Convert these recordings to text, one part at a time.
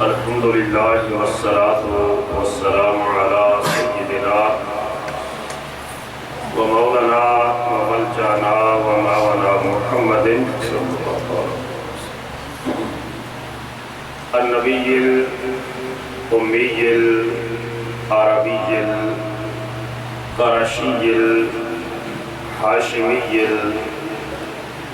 الحمدللہ والصلاة والسلام علی سیدنا و مولانا و ملجانا و مولانا محمد النبی الامی العربی القرشی الحاشمی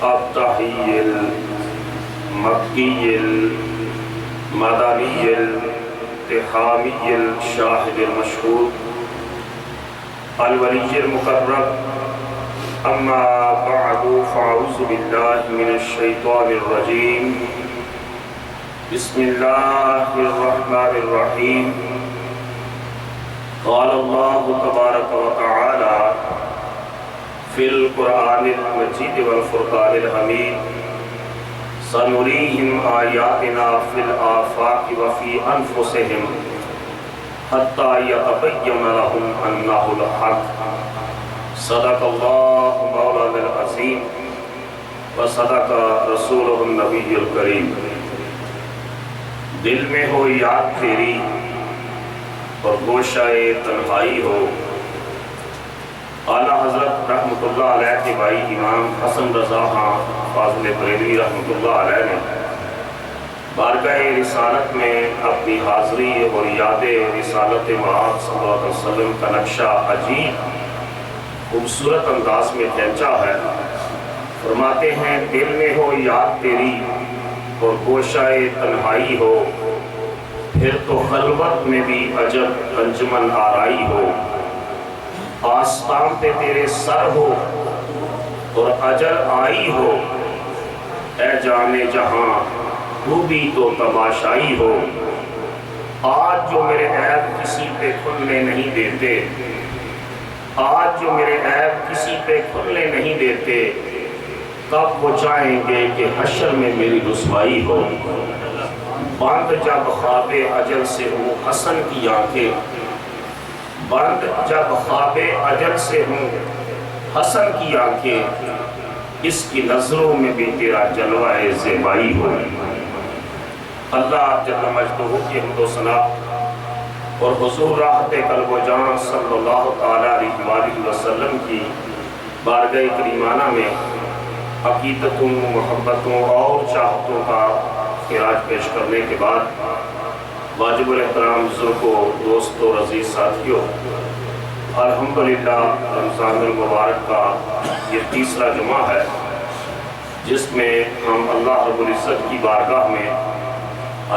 الابتحی المکی المدنی التحامی الشاہد المشہور الولی المقرب اما بعد فاعوذ باللہ من الشیطان الرجیم بسم اللہ الرحمن الرحیم قال اللہ تبارک و تعالی فی القرآن المجید والفرقان الحمید سنریہم آیاتنا فی الآفاق وفی انفسہم حتی یتبین لہم انہ الحق صدق اللہ مولانا العظیم وصدق رسولہ النبی الکریم دل میں ہو یاد تیری اور گوشہ تنہائی ہو اعلیٰ حضرت رحمت اللہ علیہ کے بھائی امام حسن رضا خان فاضل بریلوی رحمت اللہ علیہ نے بارگاہ رسالت میں اپنی حاضری اور یاد رسالت معاذ صلی اللہ علیہ وسلم کا نقشہ عجیب خوبصورت انداز میں کھینچا ہے۔ فرماتے ہیں دل میں ہو یاد تیری اور گوشہ تنہائی ہو، پھر تو خلوت میں بھی عجب انجمن آرائی ہو، آستان پہ تیرے سر ہو اور اجل آئی ہو، اے جانے جہاں تو بھی تو تماشائی ہو، آج جو میرے عیب کسی پہ کھلنے نہیں دیتے، آج جو میرے عیب کسی پہ کھلنے نہیں دیتے، کب وہ چاہیں گے کہ حشر میں میری رسوائی ہو۔ بند جب خواب اجل سے ہوں حسن کی آنکھیں، بند جب خواب اجل سے ہوں حسن کی آنکھیں، اس کی نظروں میں بھی تیرا جلوہ زیبائی ہو۔ اللہ جل مجدہ کی حمد و ثنا اور حضور راحت قلب و جان صلی اللہ علیہ وآلہ وسلم کی بارگاہ کریمانہ میں عقیدتوں، محبتوں اور چاہتوں کا خراج پیش کرنے کے بعد واجب الاحترام بزرگوں، دوستوں، عزیز ساتھیوں، الحمدللہ رمضان المبارک کا یہ تیسرا جمعہ ہے جس میں ہم اللہ رب العزت کی بارگاہ میں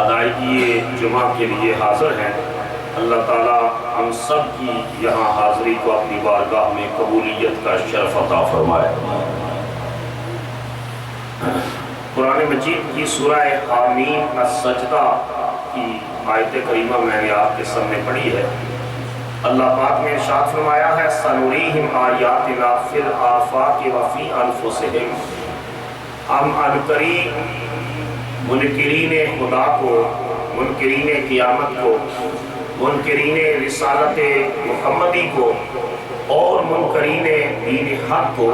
ادائیگی جمعہ کے لیے حاضر ہیں۔ اللہ تعالیٰ ہم سب کی یہاں حاضری کو اپنی بارگاہ میں قبولیت کا شرف عطا فرمائے۔ قرآن مجید کی سورہ حامیم السجدہ کی آیت کریمہ میں نے آپ کے سامنے پڑھی ہے۔ اللہ پاک نے ارشاد فرمایا ہے سنریہم آیاتنا فی الآفاق وفی انفسہم، ہم عنقریب منکرین خدا کو، منکرین قیامت کو، منکرین رسالت محمدی کو اور منکرین دین حق کو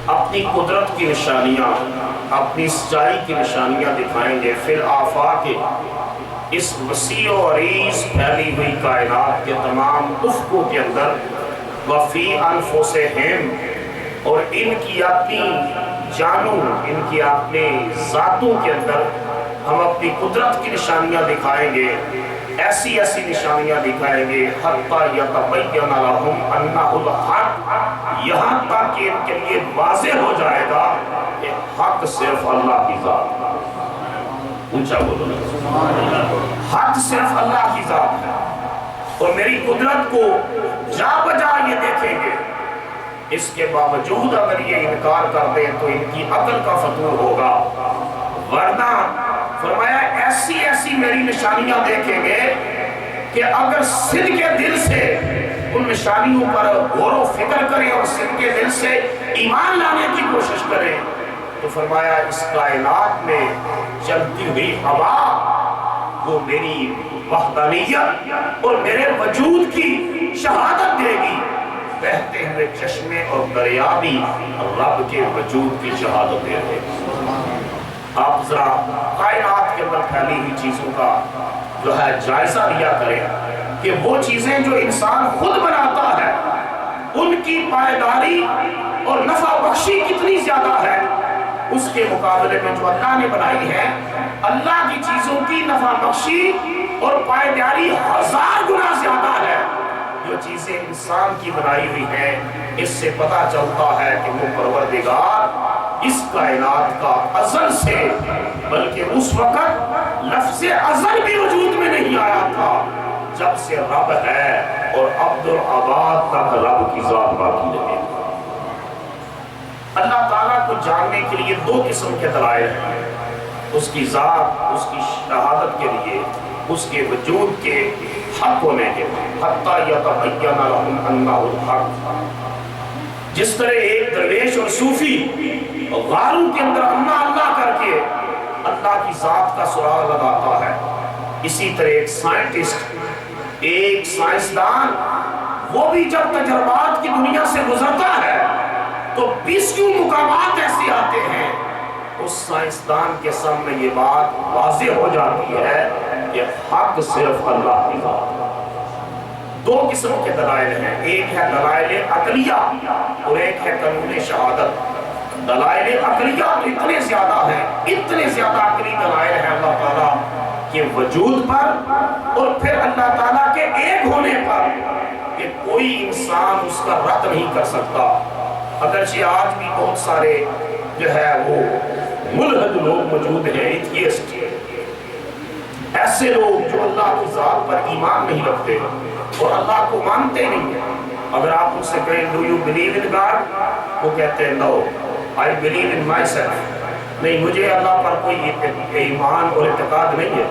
اپنی قدرت کی نشانیاں، اپنی سچائی کی نشانیاں دکھائیں گے فی الآفاق، اس وسیع و عریض پھیلی ہوئی کائنات کے تمام افقوں کے اندر، وفی انفسہم، اور ان کی اپنی جانوں، ان کی اپنے ذاتوں کے اندر ہم اپنی قدرت کی نشانیاں دکھائیں گے، ایسی ایسی نشانیاں دکھائیں گے حتی یتبین لہم انہ الحق، یہاں تک کہ ان کے لیے واضح ہو جائے گا کہ حق صرف اللہ کی ذات ہے۔ اونچا بولو، حق صرف اللہ کی ذات ہے، اور میری قدرت کو جا بجا یہ دیکھیں گے۔ اس کے باوجود اگر یہ انکار کر دیں تو ان کی عقل کا فتور ہوگا، ورنہ فرمایا ایسی ایسی میری نشانیاں دیکھیں گے کہ اگر صدق دل سے ان نشانیوں پر غور و فکر کریں اور صدق دل سے ایمان لانے کی کوشش کریں تو فرمایا اس کائنات میں چلتی ہوئی ہوا وہ میری وحدانیت اور میرے وجود کی شہادت دے گی، بہتے ہوئے چشمے اور دریا بھی رب کے وجود کی شہادت دے گے۔ آپ ذرا کائنات کے اندر پھیلی ہوئی چیزوں کا جو ہے جائزہ لیا کریں کہ وہ چیزیں جو انسان خود بناتا ہے ان کی پائیداری اور نفع بخشی کتنی زیادہ ہے اس کے مقابلے میں جو اللہ نے بنائی ہے، اللہ کی چیزوں کی نفع بخشی اور پائیداری 1000 گنا زیادہ ہے جو چیزیں انسان کی بنائی ہوئی ہیں۔ اس سے پتہ چلتا ہے کہ وہ پروردگار اس کائنات کا ازل سے، بلکہ اس وقت لفظ ازل بھی وجود میں نہیں آیا تھا جب سے رب ہے، اور عبد العباد تک رب کی ذات باقی رہے۔ اللہ تعالیٰ کو جاننے کے لیے 2 قسم کے دلائل ہیں، اس کی ذات، اس کی شہادت کے لیے، اس کے وجود کے حق ہونے کے حتیٰ یتبین لہم انہ الحق۔ جس طرح ایک درویش اور صوفی غاروں کے اندر اللہ اللہ کر کے اللہ کی ذات کا سراغ لگاتا ہے، اسی طرح ایک سائنٹسٹ، ایک سائنسدان، وہ بھی جب تجربات کی دنیا سے گزرتا ہے تو 20 مقامات ایسے آتے ہیں، اس سائنسدان کے سامنے یہ بات واضح ہو جاتی ہے کہ حق صرف اللہ کی ذات ہے۔ 2 قسم کے دلائل ہیں، ایک ہے دلائل عقلیہ اور ایک ہے قانون شہادت۔ دلائل عقلیہ تو اتنے زیادہ ہیں، اتنے زیادہ عقلی دلائل ہیں اللہ تعالیٰ کے وجود پر اور پھر اللہ تعالیٰ کے ایک ہونے پر کہ کوئی انسان اس کا رد نہیں کر سکتا۔ اگرچہ آج بھی بہت سارے جو ہے وہ ملحد لوگ موجود ہیں، ایتھیسٹ، ایسے لوگ جو اللہ کی ذات پر ایمان نہیں رکھتے اور اللہ کو مانتے نہیں ہیں۔ اگر آپ ان سے کہیں do you believe in God, وہ کہتے ہیں نو I believe in my self, نہیں مجھے اللہ پر کوئی ایمان اور اعتقاد نہیں ہے،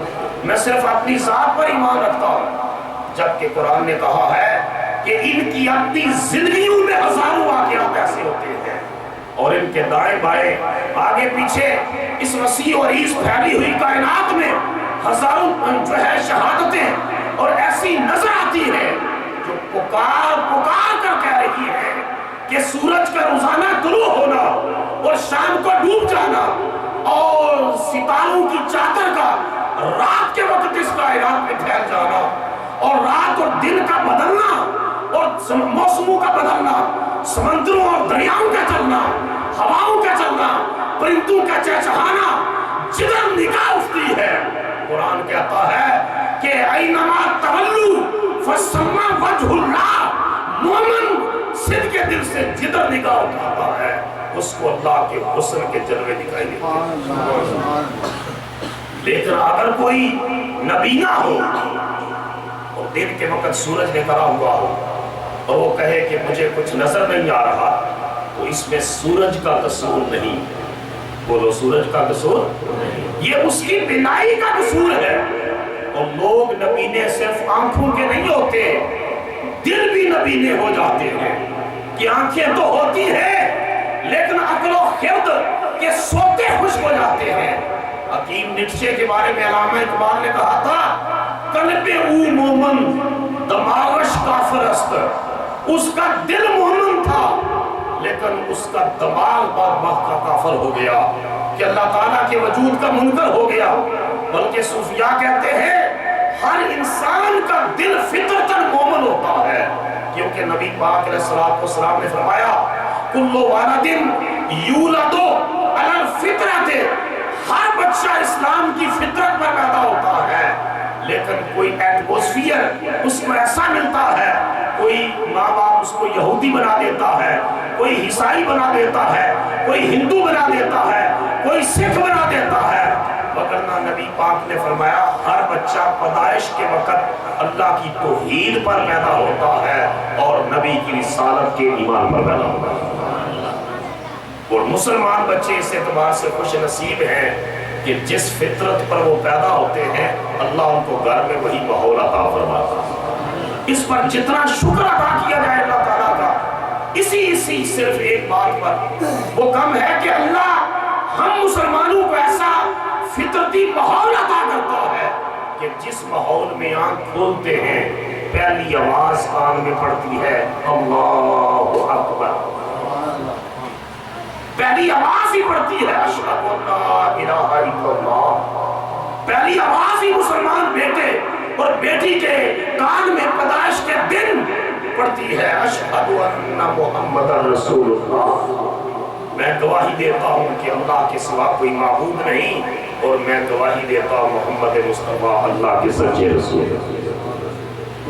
میں صرف اپنی ذات پر ایمان رکھتا ہوں۔ جبکہ قرآن نے کہا ہے کہ ان کی اپنی زندگیوں میں ہزاروں واقعات ایسے ہوتے ہیں اور ان کے دائیں بائیں آگے پیچھے اس وسیع اور عریض پھیلی ہوئی کائنات میں ہزاروں جو ہے شہادتیں اور ایسی نظر آتی ہیں جو پکار کر کہہ رہی ہے کہ سورج کا روزانہ طلوع ہونا اور شام کو ڈوب جانا اور ستاروں کی چادر کا رات کے وقت اس کائنات میں پھیل جانا اور رات اور دن کا بدلنا اور موسموں کا بدلنا، سمندروں اور دریاؤں کا چلنا، ہواؤں کا چلنا، پرندوں کا چہچہانا، جدھر نگاہ اٹھتی ہے قرآن کہتا ہے کہ اینما تولوا فثم وجہ اللہ، مومن صدق کے دل سے جدھر نگاہ اٹھاتا ہے اس کو اللہ کے حسن کے جلوے دکھائی دیتے ہیں۔ لیکن اگر کوئی نبینا ہو اور دن کے وقت سورج نکلا ہوا ہو اور وہ کہے کہ مجھے کچھ نظر نہیں آ رہا، تو اس میں سورج کا قصور نہیں، بولو سورج کا قصور نہیں، یہ اس کی بینائی کا قصور ہے۔ اور لوگ نبینے صرف آنکھوں کے نہیں ہوتے، دل بھی نبینے ہو جاتے ہیں کہ آنکھیں تو ہوتی ہیں لیکن عقل و خرد کے سوتے خوش ہو جاتے ہیں۔ حکیم نیٹشے کے بارے میں علامہ اقبال نے کہا تھا قلب او مومن دماغش کافر است، اس کا دل مومن تھا لیکن اس کا دماغ بدبخت کا کافر ہو گیا کہ اللہ تعالیٰ کے وجود کا منکر ہو گیا۔ بلکہ صوفیاء کہتے ہیں ہر انسان کا دل فطرتاً مومن ہوتا ہے، کیونکہ نبی پاک علیہ السلام نے فرمایا کل والد یولد علی الفطرۃ، ہر بچہ اسلام کی فطرت پر پیدا ہوتا ہے، لیکن کوئی ایٹموسفیئر اس کو ایسا ملتا ہے، کوئی ماں باپ اس کو یہودی بنا دیتا ہے، کوئی عیسائی بنا دیتا ہے، کوئی ہندو بنا دیتا ہے، کوئی سکھ بنا دیتا ہے، وگرنہ نبی پاک نے فرمایا ہر بچہ پیدائش کے وقت اللہ کی توحید پر پیدا ہوتا ہے اور نبی کی رسالت کے ایمان پر پیدا ہوتا ہے۔ اور مسلمان بچے اس اعتبار سے خوش نصیب ہیں کہ جس فطرت پر وہ پیدا ہوتے ہیں اللہ ان کو گھر میں وہی ماحول عطا فرماتا ہے۔ اس پر جتنا شکر ادا کیا جائے اللہ تعالیٰ کا، اسی صرف ایک بات پر وہ کم ہے کہ اللہ ہم مسلمانوں کو ایسا فطرتی ماحول عطا کرتا ہے کہ جس ماحول میں آنکھ کھولتے ہیں پہلی آواز کان میں پڑتی ہے اللہ اکبر۔ پہلی آواز ہی پڑتی ہے اشہد ان لا الہ الا اللہ، پہلی آواز ہی مسلمان بیٹے اور بیٹی کے کان میں پیدائش کے دن پڑتی ہے اشہد ان محمد رسول اللہ، میں گواہی دیتا ہوں کہ اللہ کے سوا کوئی معبود نہیں، اور میں گواہی دیتا ہوں محمد مصطفیٰ اللہ کے سچے رسول۔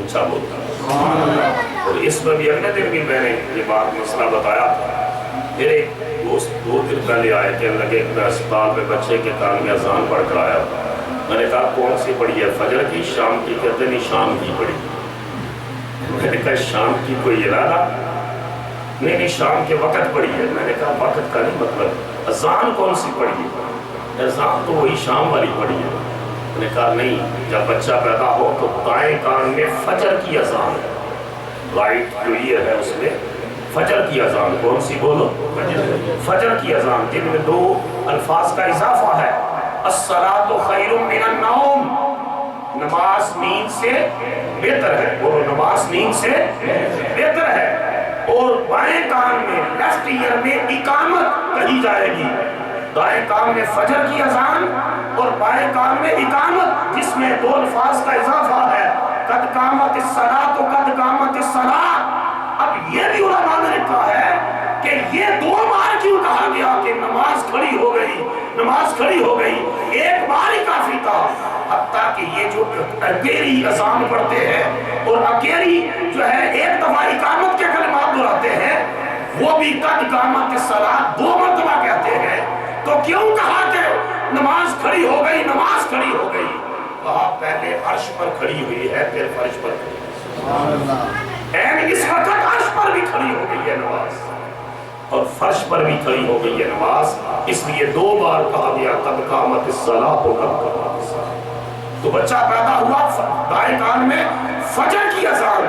اچھا بولتا اور اس میں بھی اگلے دن بھی میں نے یہ بات مسئلہ بتایا تھا، میرے دوست 2 دن پہلے آئے کہ لگے میں اسپتال میں بچے کے کان میں اذان پڑھ کر آیا، میں نے کہا کون سی پڑھی ہے؟ فجر کی، شام کی؟ کہتے نہیں شام کی پڑھی۔ میں نے کہا شام کی کوئی ارادہ؟ نہیں شام کے وقت پڑھی ہے۔ میں نے کہا وقت کا نہیں مطلب، اذان کون سی پڑھی ہے؟ اذان تو وہی شام والی پڑھی ہے۔ میں نے کہا نہیں، جب بچہ پیدا ہو تو دائیں کان میں فجر کی اذان ہے، رائٹ جو یہ ہے اس میں فجر کی اذان، کون سی بولو؟ فجر کی اذان، جن میں 2 الفاظ کا اضافہ ہے، الصلاۃ خیر من النوم، نماز نیند سے بہتر ہے، بولو نماز نیند سے بہتر ہے۔ اور بائیں کان میں لیفٹ ایئر میں اقامت کہی جائے گی، دائیں کان میں فجر کی اذان اور بائیں کان میں اقامت، جس میں 2 الفاظ کا اضافہ ہے، قد قامت الصلاۃ قد قامت الصلاۃ۔ اب یہ بھی علماء نے لکھا ہے کہ یہ 2 بار کیوں کہا گیا کہ نماز کھڑی ہو گئی، نماز کھڑی ہو گئی، 1 بار ہی کافی تھا، حتیٰ کہ یہ جو اکیلی اذان پڑھتے ہیں اور اکیلی جو ہے 1 دفعہ اقامت کے کلمات دہراتے ہیں، وہ بھی قد قامت الصلاۃ 2 مرتبہ کہتے ہیں۔ تو کیوں کہا کہ نماز کھڑی ہو گئی، نماز کھڑی ہو گئی؟ کہا پہلے عرش پر کھڑی ہوئی ہے، پھر فرش پر کھڑی ہے، اس وقت عرش پر بھی کھڑی ہو گئی ہے نماز اور فرش پر بھی کھڑی ہو گئی ہے نماز، اس لیے 2 بار کہا گیا قد قامت الصلاۃ قد قامت الصلاۃ۔ تو بچہ پیدا ہوا، دائیں کان میں فجر کی اذان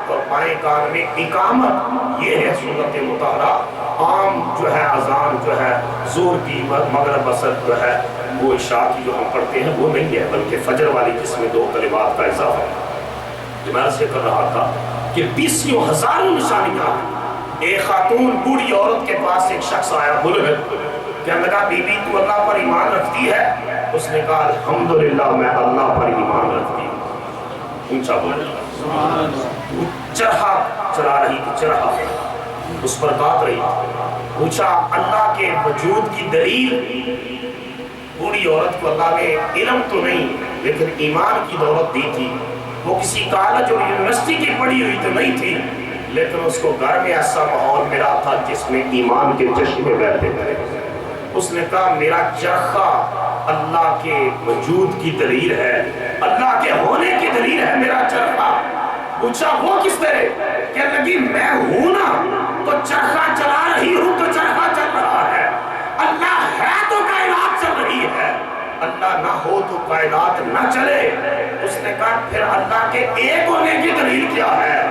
اور بائیں کان میں اقامت، یہ ہے سنت مطہرہ۔ عام جو ہے اذان جو ہے ظہر کی، مغرب عصر جو ہے وہ عشاء کی جو ہم پڑھتے ہیں وہ نہیں ہے، بلکہ فجر والی جس میں 2 کلمات کا اضافہ ہے۔ جو میں سے کر رہا تھا کہ 20 ہزاروں نشانیاں، ایک خاتون بوڑھی عورت کے پاس ایک شخص آیا بلغت، کہنے لگا بی بی تو اللہ پر ایمان رکھتی ہے؟ اس نے کہا الحمدللہ میں اللہ پر ایمان رکھتی ہوں۔ اونچا بولا، چرخا چلا رہی تھی، چرخا اس پر بات رہی، پوچھا اللہ کے وجود کی دلیل؟ بوڑھی عورت کو اللہ نے علم تو نہیں لیکن ایمان کی دولت دی تھی، وہ کسی کالج اور یونیورسٹی کی پڑھی ہوئی تو نہیں تھی، لیکن اس کو گھر میں ایسا ماحول ملا تھا جس میں ایمان کے چشمے بہتے تھے۔ اس نے کہا میرا چرخا اللہ کے وجود کی دلیل ہے، اللہ کے ہونے کی دلیل ہے میرا چرخا۔ پوچھا وہ کس طرح؟ کہنے لگی میں ہوں نا تو چرخا چلا رہی ہوں تو چرخا چل رہا ہے، اللہ ہے تو کائنات چل رہی ہے، اللہ نہ ہو تو کائنات نہ چلے۔ اس نے کہا پھر اللہ کے ایک ہونے کی دلیل کیا ہے؟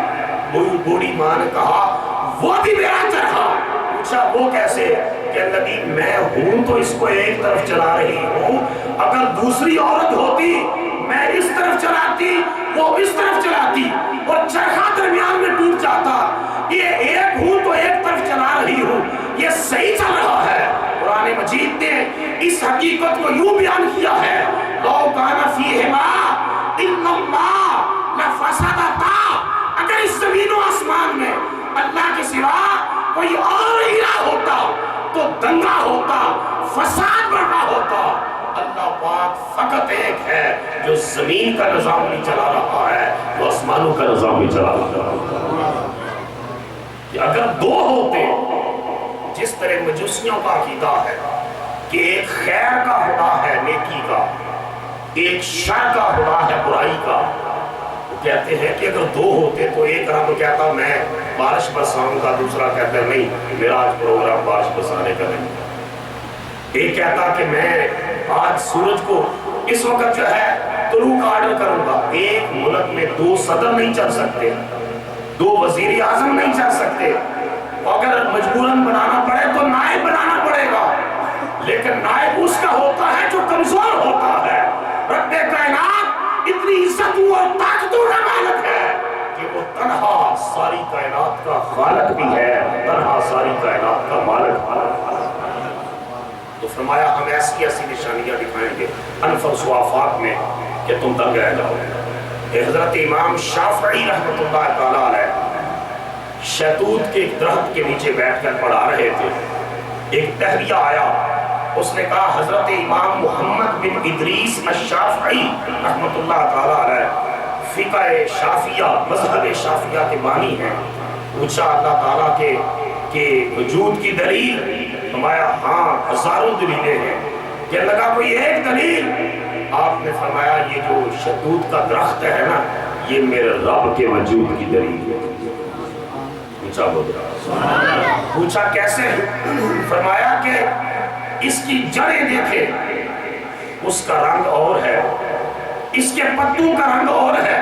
بوڑھی ماں نے کہا وہ بھی میرا چرخا۔ پوچھا وہ کیسے؟ کہنے لگی میں ہوں تو اس کو ایک طرف چلا رہی ہوں، اگر دوسری عورت ہوتی میں اس طرف چلاتی وہ اس طرف چلاتی اور چرخا درمیان میں ٹوٹ جاتا، یہ ایک ہوں تو ایک طرف چلا رہی ہوں، یہ صحیح چل رہا ہے۔ قرآن مجید نے اس حقیقت کو یوں بیان کیا ہے لو کان فیہما الا اللہ لفسدتا، اگر اس زمین و آسمان میں اللہ کے سوا کوئی اور الہ ہوتا تو دنگا ہوتا، فساد بڑھا ہوتا۔ اللہ پاک فقط ایک ہے جو زمین کا نظام نہیں چلا رہا ہے، جو آسمانوں کا نظام نہیں چلا رہا ہے۔ کہ اگر 2 ہوتے، جس طرح مجوسیوں کا عقیدہ ہے کہ ایک خیر کا خدا ہے نیکی کا، ایک شر کا خدا ہے برائی کا، وہ کہتے ہیں کہ اگر 2 ہوتے تو ایک رب کہتا میں بارش برساؤں گا، دوسرا کہتا ہے نہیں میرا آج پروگرام بارش برسانے کا نہیں، ایک کہتا کہ میں آج سورج کو اس وقت جو ہے طلوع کا آرڈر کروں گا۔ ایک ملک میں 2 صدر نہیں چل سکتے، 2 وزیر اعظم نہیں چل سکتے، اگر مجبوراً بنانا پڑے تو نائب بنانا پڑے گا، لیکن نائب اس کا ہوتا ہے جو کمزور ہوتا ہے۔ رب کائنات اتنی عزتوں اور طاقتوں کا مالک ہے کہ وہ تنہا ساری کائنات کا خالق بھی ہے، تنہا ساری کائنات کا مالک۔ تو فرمایا ہم ایسی ایسی نشانیاں دکھائیں گے انفس و آفاق میں کہ تم دنگ رہ جاؤ گے۔ حضرت امام شافعی رحمۃ اللہ تعالیٰ علیہ شہتوت کے ایک درخت کے نیچے بیٹھ کر پڑھا رہے تھے، ایک تہویہ آیا، اس نے کہا حضرت امام محمد بن ادریس الشافعی رحمۃ اللہ تعالیٰ علیہ فقہ شافعیہ مذہب شافعیہ کے بانی ہیں، پوچھا اللہ تعالیٰ کے وجود کی دلیل؟ فرمایا ہاں ہزاروں دلیلیں ہیں۔ کہ لگا کوئی ایک دلیل؟ آپ نے فرمایا یہ جو شہتوت کا درخت ہے نا، یہ میرے رب کے وجود کی دلیل ہے۔ پوچھا کیسے؟ فرمایا کہ اس کی جڑیں دیکھیں، اس کا رنگ اور ہے، اس کے پتوں کا رنگ اور ہے،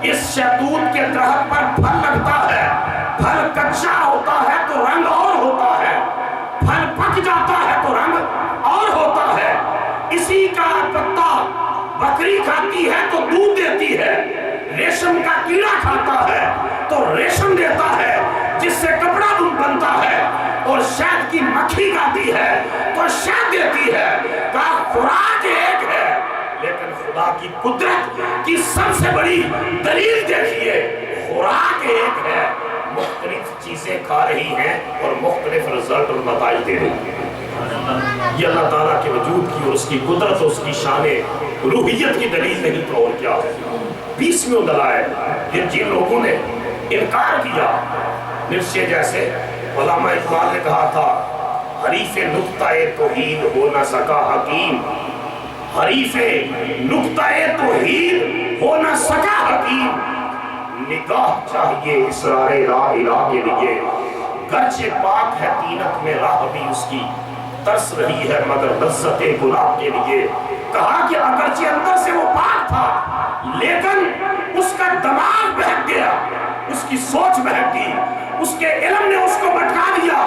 اس شہتوت کے درخت پر پھل لگتا ہے، پھل کچا ہوتا ہے تو رنگ اور ہوتا ہے، پھل پک جاتا ہے تو رنگ اور ہوتا ہے، اسی کا پتا بکری کھاتی ہے تو دودھ دیتی ہے، ریشم کا کیڑا کھاتا ہے تو ریشم دیتا ہے جس سے کپڑا بنتا ہے، اور شہد کی مکھی کھاتی ہے تو شہد دیتی ہے۔ کہا خوراک ایک ہے لیکن خدا کی قدرت کی سب سے بڑی دلیل دیکھیے، خوراک ایک ہے، مختلف چیزیں کھا رہی ہیں اور مختلف رزلٹ اور نتائج دے رہی ہیں۔ یہ اللہ تعالیٰ کے وجود کی اور اس کی قدرت اور اس کی شان روحیت کی دلیل نہیں تو اور کیا ہے۔ 20 دلائل جن لوگوں نے انکار کیا، نرسے جیسے علامہ اقبال نے کہا تھا حریف نقطہ توحید ہو نہ سکا حکیم، حریف نقطہ توحید ہو نہ سکا حکیم، نگاہ چاہیے اسرار لا الہ کے لیے، گرچہ پاک ہے طینت میں راہ بھی اس کی، ترس رہی ہے مگر لذت گناہ کے لیے۔ کہا کہ اگرچہ اندر سے وہ پاک تھا لیکن اس کا دماغ بہک گیا، اس کی سوچ بہک گئی، اس کے علم نے اس کو بھٹکا دیا۔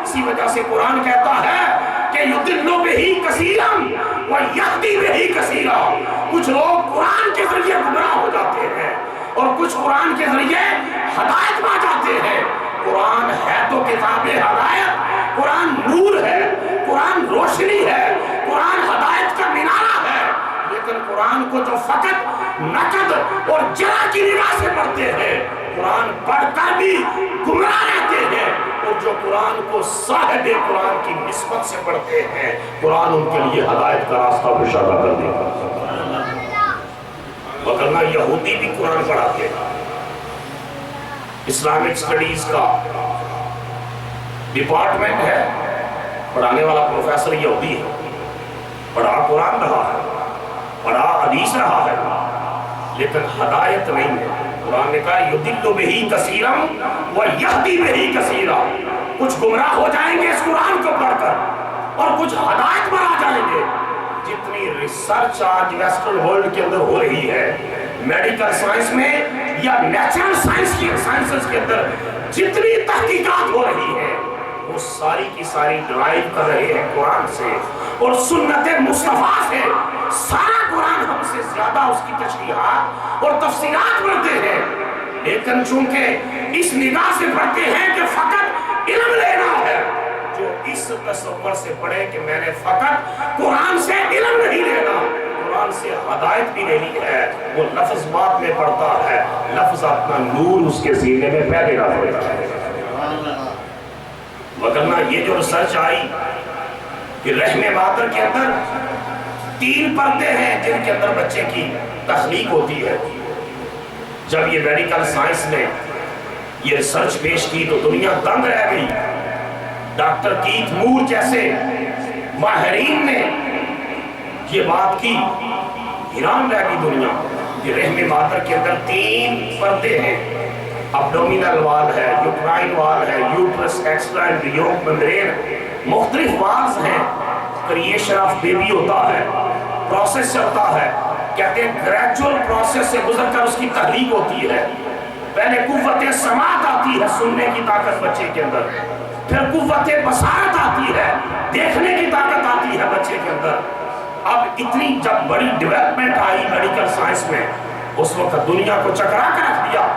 اسی وجہ سے قرآن کہتا ہے کہ یضل بہ کثیرا ویہدی بہ کثیرا، کچھ لوگ قرآن کے ذریعے گمراہ ہو جاتے ہیں اور کچھ قرآن کے ذریعے ہدایت پا جاتے ہیں۔ قرآن ہے تو کتاب ہدایت، قرآن نور ہے، قرآن روشنی ہے، قرآن ہدایت کا مینارہ ہے، لیکن قرآن کو جو فقط نقد اور جرح کی نگاہ سے پڑھتے ہیں، قرآن پڑھ کر بھی گمراہ رہتے ہیں، اور جو قرآن کو صاحب قرآن کی نسبت سے پڑھتے ہیں، قرآن ان کے لیے ہدایت کا راستہ کشادہ کر دے گا۔ وگرنہ یہودی بھی قرآن پڑھاتے ہیں، اسلامک سٹڈیز کا ڈپارٹمنٹ ہے، پڑھانے والا پروفیسر یہودی ہے، پڑھا قرآن رہا ہے، پڑھا حدیث رہا ہے، لیکن ہدایت نہیں ہے۔ قرآن نے کہا یضل بہ کثیرا ویہدی بہ کثیرا، کچھ گمراہ ہو جائیں گے اس قرآن کو پڑھ کر اور کچھ ہدایت پر آ جائیں گے۔ جتنی ریسرچ آج ویسٹرن ورلڈ کے اندر ہو رہی ہے، میڈیکل سائنس میں یا نیچرل سائنسز کے اندر جتنی تحقیقات ہو رہی ہے، وہ ساری کی ساری ڈرائیو کر رہے ہیں قرآن سے اور سنت مصطفیٰ سے۔ سارا قرآن ہم سے زیادہ اس کی تشریحات اور تفسیرات پڑھتے ہیں، لیکن چونکہ اس نگاہ سے پڑھتے ہیں کہ فقط علم لینا ہے، جو اس تصور سے پڑھے کہ میں نے فقط قرآن سے علم نہیں لینا، قرآن سے ہدایت بھی لینی ہے، وہ لفظ بات میں پڑھتا ہے، لفظ اپنا نور اس کے سینے میں پہلے نہ پڑتا ہے۔ وگرنہ یہ جو ریسرچ آئی کہ رحم مادر کے اندر 3 پردے ہیں جن کے اندر بچے کی تخلیق ہوتی ہے، جب یہ میڈیکل سائنس نے یہ ریسرچ پیش کی تو دنیا دنگ رہ گئی۔ ڈاکٹر کیتھ مور جیسے ماہرین نے یہ بات کی، حیران رہ گئی دنیا کہ رحم مادر کے اندر 3 پردے ہیں، ابڈومینل وال ہے، یوٹرائن وال ہے، یوٹرس ایکسٹرا یوک ممبرین، مختلف والز ہیں۔ کریشن آف بیبی ہوتا ہے، پروسیس چلتا ہے، کہتے ہیں گریجول پروسیس سے گزر کر اس کی تخلیق ہوتی ہے۔ پہلے قوت سماعت آتی ہے، سننے کی طاقت بچے کے اندر، پھر قوت بصارت آتی ہے، دیکھنے کی طاقت آتی ہے بچے کے اندر۔ اب اتنی جب بڑی ڈیولپمنٹ آئی میڈیکل سائنس میں، اس وقت دنیا کو چکرا کر رکھ دیا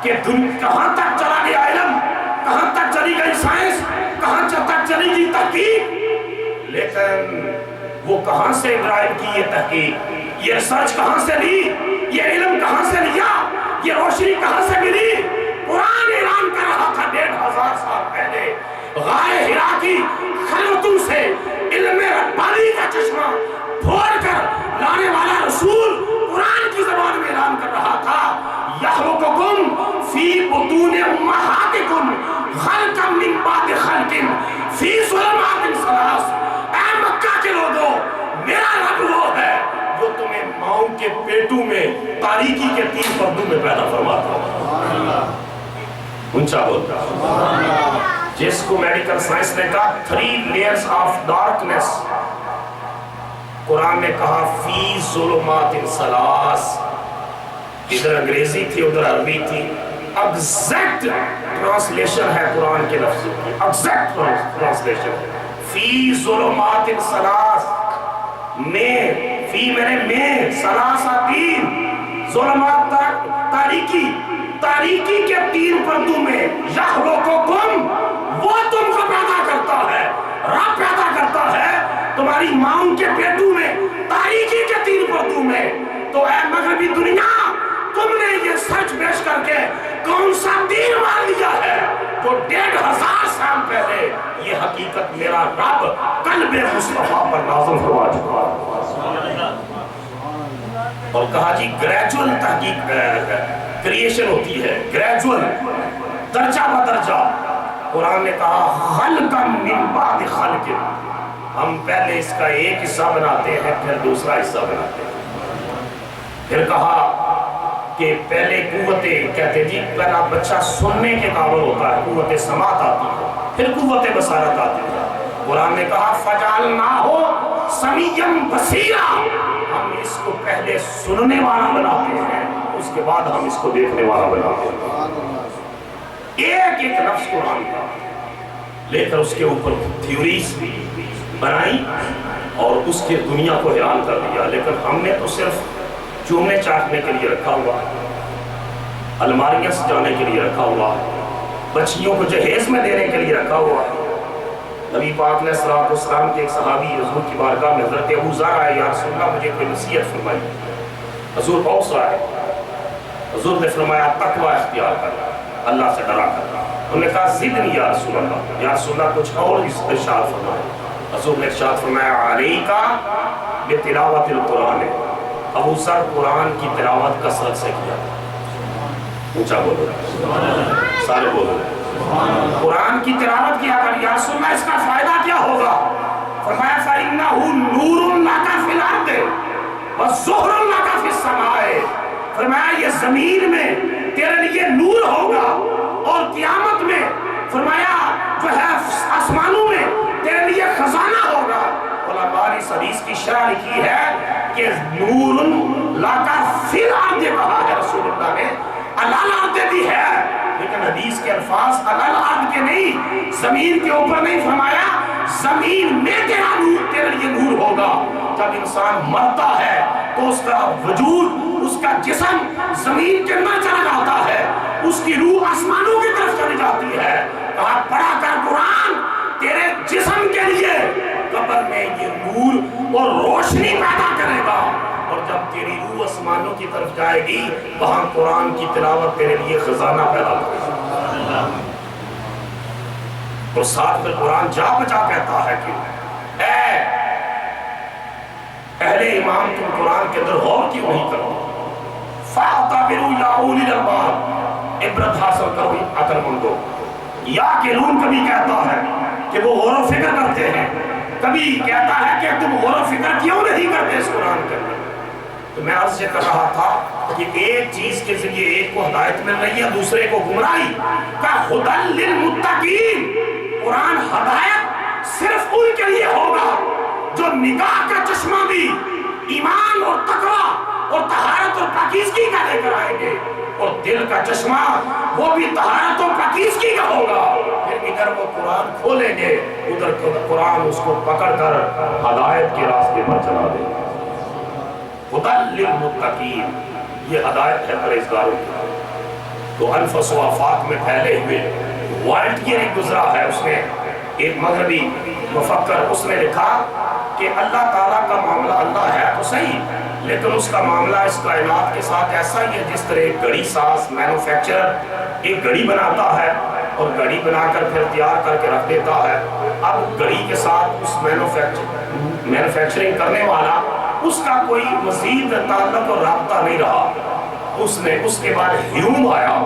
کہ کہاں تک چلا گیا علم، کہاں تک چلی گئی سائنس، کہاں تک چلی گئی تحقیق، لیکن وہ کہاں سے ڈرائیو کی یہ تحقیق، یہ ریسرچ کہاں سے لی، یہ علم کہاں سے لیا، یہ روشنی کہاں سے ملی؟ قرآن اعلان کر رہا تھا 1500 سال پہلے، غار حرا کی خلوتوں سے علم ربانی کا چشمہ پھوڑ کر لانے والا رسول قرآن کی زبان میں اعلان کر رہا تھا، یخلقکم فی بطون امہاتکم خلقا من بعد خلق فی ظلمات ثلاث۔ اے مکہ کے لوگوں، میرا رب وہ ہے جو تمہیں ماؤں کے پیٹوں میں تاریکی کے 3 پردوں میں پیدا فرماتا ہے۔ اونچا بولتا، جس کو میڈیکل سائنس نے کہا 3 layers of darkness، قرآن نے کہا فی ظلمات ثلاث۔ ادھر انگریزی تھی ادھر عربی تھی، ایگزیکٹ ٹرانسلیشن ہے قرآن کے لفظوں کی، ایگزیکٹ ٹرانسلیشن ہے فی ظلمات ثلاث۔ میں فی میں نے میں ثلاثہ 3 ظلمات تاریکی کے 3 پردوں میں یخلقکم، وہ تم کو پیدا کرتا ہے، رب پیدا کرتا ہے تمہاری ماؤں کے پیٹوں میں تاریکی کے 3 پردوں میں۔ تو اے مغربی دنیا، تم نے یہ سچ پیش کر کے کون سا دین مان لیا ہے جو 1500 سال پہلے یہ حقیقت میرا رب قلب مصطفیٰ پر نازل فرما چکا ہے؟ اور کہا جی گریجول تحقیق کریشن ہوتی ہے، گریجول، درجہ بدرجہ۔ قرآن نے کہا خلقا من بعد خلق، ہم پہلے اس کا ایک حصہ بناتے ہیں پھر دوسرا حصہ بناتے ہیں۔ پھر کہا کہ پہلے قوتیں، کہتے جی پہلا بچہ سننے کے قابل ہوتا ہے، قوت سماعت آتی ہے، پھر قوت بصارت آتی ہے۔ قرآن نے کہا فَجَعَلْنَاهُ سَمِيًّا بَصِيرًا، ہم اس کو پہلے سننے والا بناتے ہیں، اس کے بعد ہم اس کو دیکھنے والا بناتے ہیں۔ ایک ایک لفظ قرآن کا لے کر اس کے اوپر تھیوریز بنائی اور اس کے دنیا کو حیران کر دیا، لیکن ہم نے تو صرف چومنے چاٹنے کے لیے رکھا ہوا، الماریاں سجانے کے لیے رکھا ہوا، بچیوں کو جہیز میں دینے کے لیے رکھا ہوا۔ نبی پاک علیہ السلام کے ایک صحابی حضور کی بارگاہ میں حضرت ابو ذر آئے، یا رسول اللہ مجھے کوئی نصیحت فرمائی۔ حضور بہت سا ہے، حضور نے فرمایا تقوی اختیار کر، اللہ سے ڈرا کر۔ انہوں نے کہا زدنی یا رسول اللہ، یا رسول اللہ کچھ اور ارشاد فرمایا۔ حضور نے ارشاد فرمایا علیکا بتلاوت القرآن، ابو ذر قرآن کی تلاوت کثرت سے کیا۔ اونچا بولو، سارے بولو، قرآن کی تلاوت کیا کر۔ یا رسول اللہ اس کا فائدہ کیا ہوگا؟ فرمایا فَإِنَّهُ نُورٌ لَكَ فِي الْأَرْضِ وَالزُّهْرٌ لَكَ فِي السَّمَاءِ، فرمایا یہ زمین میں تیرے لیے نور ہوگا اور قیامت میں فرمایا جو ہے آسمانوں میں تیرے لیے خزانہ ہوگا۔ علماء نے اس حدیث کی شرح لکھی ہے کہ نور لاکا فی الارض کہا ہے رسول اللہ نے، علال ارض بھی ہے، لیکن حدیث کے الفاظ علال ارض کے نہیں، زمین کے اوپر نہیں، فرمایا زمین میں تیرا نور، تیرے لیے نور ہوگا۔ جب انسان مرتا ہے تو اس کا وجود، اس کا جسم زمین کے اندر چلا جاتا ہے، اس کی روح آسمانوں کی طرف چلی جاتی ہے۔ کہا پڑھا کر قرآن، تیرے جسم کے لیے قبر میں یہ نور اور روشنی پیدا کرے گا، اور جب تیری روح آسمانوں کی طرف جائے گی وہاں قرآن کی تلاوت تیرے لیے خزانہ پیدا کرے گا۔ اور ساتھ میں قرآن جا بجا کہتا ہے کہ اے اہل ایمان، تم قرآن کے اندر غور کیوں نہیں کرو؟ فَاعْتَبِرُوا يَا أُولِي الْأَلْبَابِ، عبرت حاصل کرو عقل مندو۔ یا کلون کبھی کہتا ہے کہ وہ غور و فکر کرتے ہیں، کبھی کہتا ہے کہ تم غور و فکر کیوں نہیں کرتے اس قرآن کے اندر۔ تو میں عرض یہ کر رہا تھا کہ ایک چیز کے ذریعے ایک کو ہدایت مل رہی ہے، دوسرے کو گمراہی کا۔ ہدی للمتقین، قرآن ہدایت صرف ان کے لیے ہوگا جو نگاہ کا چشمہ بھی ایمان اور تقوی اور طہارت اور پاکیزگی کا لے کر آئیں گے، اور دل کا چشمہ وہ بھی طہارت اور پاکیزگی کا ہوگا۔ پھر ادھر وہ قرآن کھولیں گے، ادھر قرآن اس کو پکڑ کر ہدایت کے راستے پر چلا دے گا۔ ہدی للمتقین، یہ ہدایت ہے پرہیزگاروں کی۔ تو انفس و آفاق میں پھیلے ہوئے ورلڈ یہ نہیں گزرا ہے، اس نے ایک مغربی مفکر، اس نے لکھا کہ اللہ تعالیٰ کا معاملہ اللہ ہے تو صحیح، لیکن اس کا معاملہ اس کائنات کے ساتھ ایسا ہی ہے جس طرح ایک گھڑی ساز مینوفیکچرر ایک گھڑی بناتا ہے اور گھڑی بنا کر پھر تیار کر کے رکھ دیتا ہے۔ اب گھڑی کے ساتھ اس مینوفیکچرنگ کرنے والا اس کا کوئی مزید تعلق اور رابطہ نہیں رہا۔ اس کے بعد ہیوم آیا،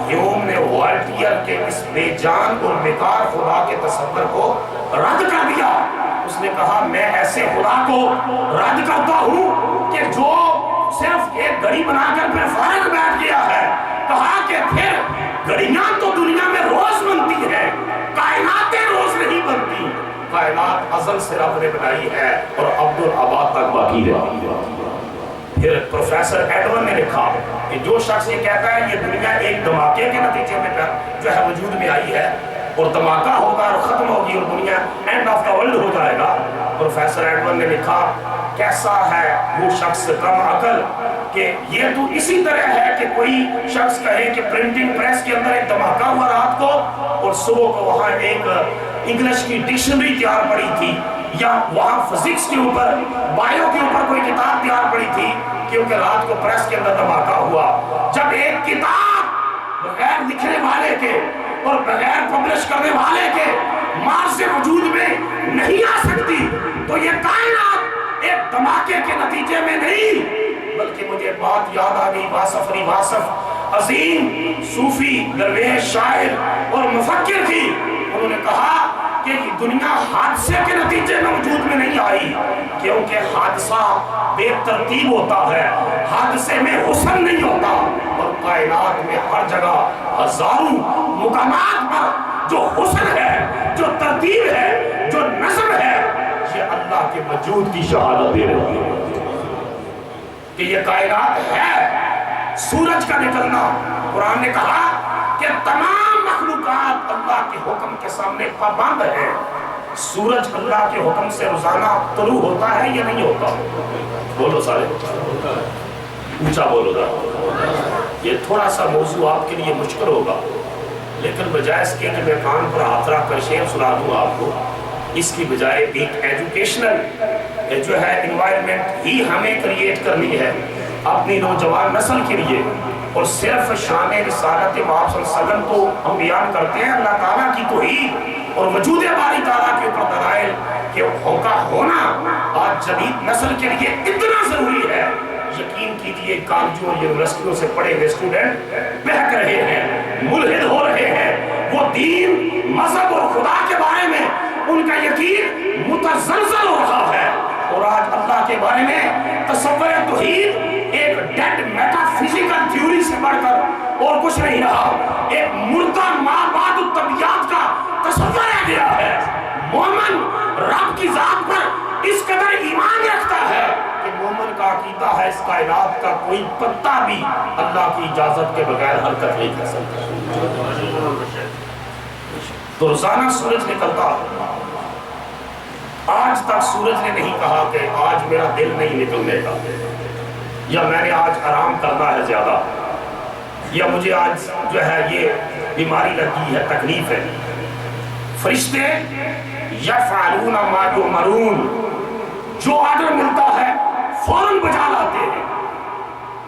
ہیوم نے والٹیئر کے اس بے جان اور بیکار خدا کے تصور کو رد کر دیا۔ اس نے کہا میں ایسے خدا کو رد کرتا ہوں کہ جو صرف ایک گھڑی بنا کر پھر فارغ بیٹھ گیا ہے۔ کہا کہ پھر گھڑیاں تو دنیا میں روز بنتی ہیں، کائناتیں روز نہیں بنتی۔ کائنات ازل سے رب نے بنائی ہے اور عبدالآباد تک باقی ہے۔ پھر پروفیسر ایڈون نے لکھا کہ جو شخص یہ کہتا ہے یہ دنیا ایک دھماکے کے نتیجے میں جو ہے وجود میں آئی ہے اور دھماکہ ہوگا اور ختم ہوگی اور دنیا اینڈ آف دا ورلڈ ہو جائے گا، پروفیسر ایڈون نے لکھا کیسا ہے وہ شخص کم عقل کہ یہ تو اسی طرح ہے کہ کوئی شخص کہے کہ پرنٹنگ پریس کے اندر ایک دھماکہ ہوا رات کو اور صبح کو وہاں ایک انگلش کی ڈکشنری تیار پڑی تھی، یا وہاں فزکس کے اوپر بائیو کے اوپر کوئی کتاب تیار پڑی تھی کیونکہ رات کو پریس کے اندر دھماکہ ہوا۔ جب ایک کتاب بغیر لکھنے والے کے اور بغیر پبلش کرنے والے کے مارز سے وجود میں نہیں آ سکتی تو یہ کائنات ایک دھماکے کے نتیجے میں نہیں، بلکہ مجھے بات یاد آ گئی واصف علی واصف، عظیم صوفی درویش شاعر اور مفکر تھی۔ انہوں نے کہا کہ دنیا حادثے کے نتیجے میں وجود میں نہیں آئی، کیونکہ حادثہ بے ترتیب ہوتا ہے، حادثے میں حسن نہیں ہوتا، اور کائنات میں ہر جگہ ہزاروں مقامات پر جو حسن ہے، جو ترتیب ہے، جو نظم ہے، یہ اللہ کے وجود کی شہادت دے رہی ہے کہ یہ کائنات ہے۔ سورج کا نکلنا، قرآن نے کہا کہ تمام مخلوقات اللہ کے حکم کے سامنے پابند ہے۔ سورج اللہ کے حکم سے روزانہ طلوع ہوتا ہے یا نہیں ہوتا؟ بولو سارے، اونچا بولو گا۔ یہ تھوڑا سا موضوع آپ کے لیے مشکل ہوگا، لیکن بجائے اس کے کہ میں کان پر ہاتھ رکھ کر شعر سنا دوں آپ کو، اس کی بجائے ایک ایجوکیشنل جو ہے انوائرمنٹ ہی ہمیں کریٹ کرنی ہے اپنی نوجوان نسل کے لیے۔ اور صرف شان رسالت آپ صلی اللہ علیہ وسلم کو ہم بیان کرتے ہیں، اللہ تعالیٰ کی توحید اور وجود باری تعالیٰ کے اوپر دلائل کہ کا ہونا آج جدید نسل کے لیے اتنا ضروری ہے۔ یقین کیجئے کالجوں اور یونیورسٹیوں سے پڑھے ہوئے اسٹوڈنٹ بہک رہے ہیں، ملحد ہو رہے ہیں، وہ دین، مذہب اور خدا کے بارے میں ان کا یقین متزلزل ہو رہا ہے، اور آج اللہ کے بارے میں تصور توحید ایک ڈیڈ میٹا فزیکل تھیوری سے بڑھ کر اور کچھ نہیں رہا، ایک مردہ مابعد الطبیعات کا تصور رہ گیا ہے۔ مومن رب کی ذات پر اس قدر ایمان رکھتا ہے کہ مومن کا عقیدہ ہے اس کائنات کا کوئی پتا بھی اللہ کی اجازت کے بغیر حرکت نہیں کر سکتا۔ تو روزانہ سورج نکلتا، آج تک سورج نے نہیں کہا کہ آج میرا دل نہیں نکلنے کا، یا میں نے آج آرام کرنا ہے زیادہ، یا مجھے آج جو ہے یہ بیماری لگی ہے، تکلیف ہے۔ فرشتے یفعلون ما یؤمرون، جو آرڈر ملتا ہے فوراً بجا لاتے ہیں۔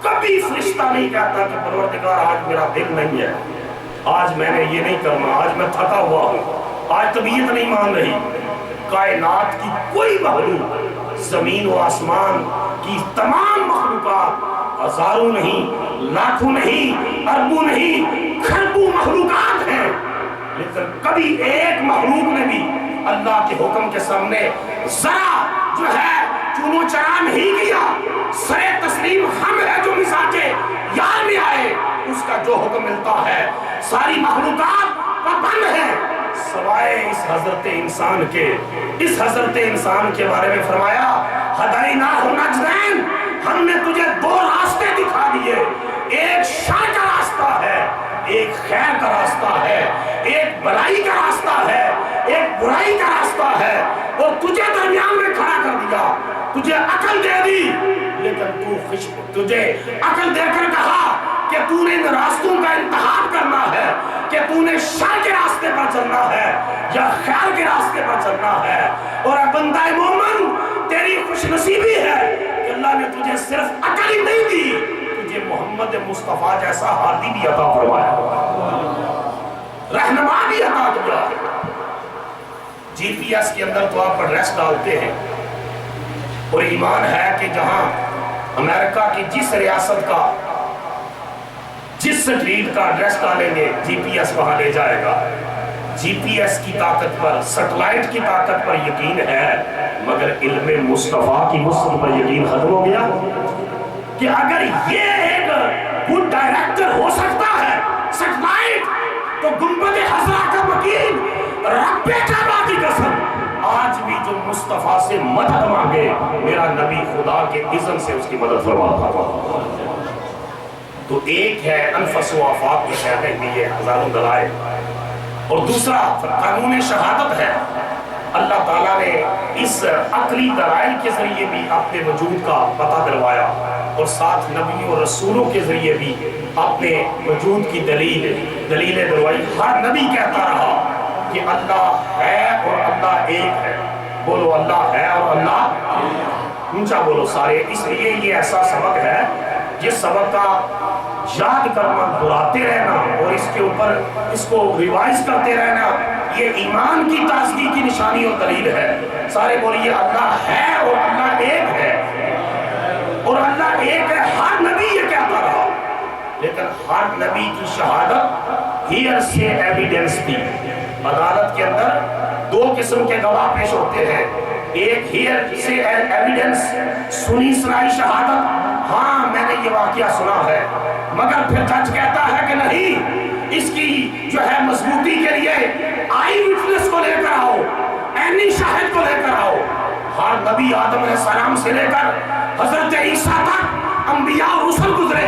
کبھی فرشتہ نہیں کہتا کہ پروردگار آج میرا دل نہیں ہے، آج میں نے یہ نہیں کرنا، آج میں تھکا ہوا ہوں، آج طبیعت نہیں مان رہی۔ کائنات کی کوئی مخلوق، زمین و آسمان کی تمام مخلوقات، ہزاروں نہیں، لاکھوں نہیں، اربوں نہیں، کھربوں مخلوقات ہیں، لیکن کبھی ایک مخلوق نے بھی اللہ کے حکم کے سامنے ذرا جو ہے چونو چرا نہیں کیا۔ سرے تسلیم ہم ہے جو مزاج یار میں آئے، اس کا جو حکم ملتا ہے ساری مخلوقات پابند ہے، سوائے اس حضرت انسان کے۔ اس حضرت انسان کے بارے میں فرمایا ہدیناہ نجدین، ہم نے تجھے دو راستے دکھا دیے، ایک شر کا راستہ ہے، ایک خیر کا راستہ ہے، ایک بلائی کا راستہ ہے، ایک برائی کا راستہ ہے، اور تجھے درمیان میں کھڑا کر دیا، تجھے عقل دے دی، لیکن تجھے عقل دے کر کہا کہ تو نے ان راستوں کا انتخاب کرنا ہے کہ تو نے شر کے راستے پر چلنا ہے یا خیر کے راستے پر چلنا ہے۔ اور اے بندہ مومن، تیری خوش نصیبی ہے کہ اللہ نے تجھے صرف عقل ہی نہیں دی، تجھے محمد مصطفیٰ جیسا ہادی بھی عطا فرمایا، رہنما بھی عطا کیا۔ جی پی ایس کے اندر تو آپ ایڈریس ڈالتے ہیں، اور ایمان ہے کہ جہاں امریکہ کی جس ریاست کا جس سٹریٹ کا ایڈریس ڈالیں گے جی پی ایس وہاں لے جائے گا۔ جی پی ایس کی طاقت پر، سیٹلائٹ کی طاقت پر یقین ہے، مگر علم مصطفیٰ کی وسعت پر یقین ختم ہو گیا کہ اگر یہ ایک گڈ ڈائریکٹر ہو سکتا ہے سیٹلائٹ، تو گنبد خضرا کا وکیل رب کعبہ کی قسم آج بھی جو مصطفیٰ سے مدد مانگے، میرا نبی خدا کے اذن سے اس کی مدد فرماتا۔ تو ایک ہے انفس و آفاق کے شہریں بھی یہ ہزاروں دلائل، اور دوسرا قانون شہادت ہے۔ اللہ تعالیٰ نے اس عقلی دلائل کے ذریعے بھی اپنے وجود کا پتہ دلوایا، اور ساتھ نبیوں اور رسولوں کے ذریعے بھی اپنے وجود کی دلیل دلوائی۔ ہر نبی کہتا رہا کہ اللہ ہے اور اللہ ایک ہے۔ بولو اللہ ہے اور اللہ اونچا بولو سارے۔ اس لیے یہ ایسا سبق ہے جس سبق کا یاد کرنا، دہراتے رہنا اور اس کے اوپر اس کو ریوائز کرتے رہنا، یہ ایمان کی تازگی کی نشانی اور دلیل ہے۔ سارے بولیے اللہ ہے اور اللہ ایک ہے، اور اللہ ایک ہے۔ ہر نبی یہ کہتا رہا، لیکن ہر نبی کی شہادت ہیئر سے ایویڈنس تھی۔ عدالت کے اندر دو قسم کے گواہ پیش ہوتے ہیں، ایک ہیئر سے ایویڈنس، سنی سنائی شہادت، ہاں میں نے یہ واقعہ سنا ہے، مگر پھر جج کہتا ہے کہ نہیں، اس کی جو ہے مضبوطی کے لیے آئی وٹنس کو لے کر آؤ، عینی شاہد کو لے کر آؤ۔ ہر نبی آدم علیہ السلام سے لے کر حضرت عیسیٰ تک انبیاء اور رسل گزرے،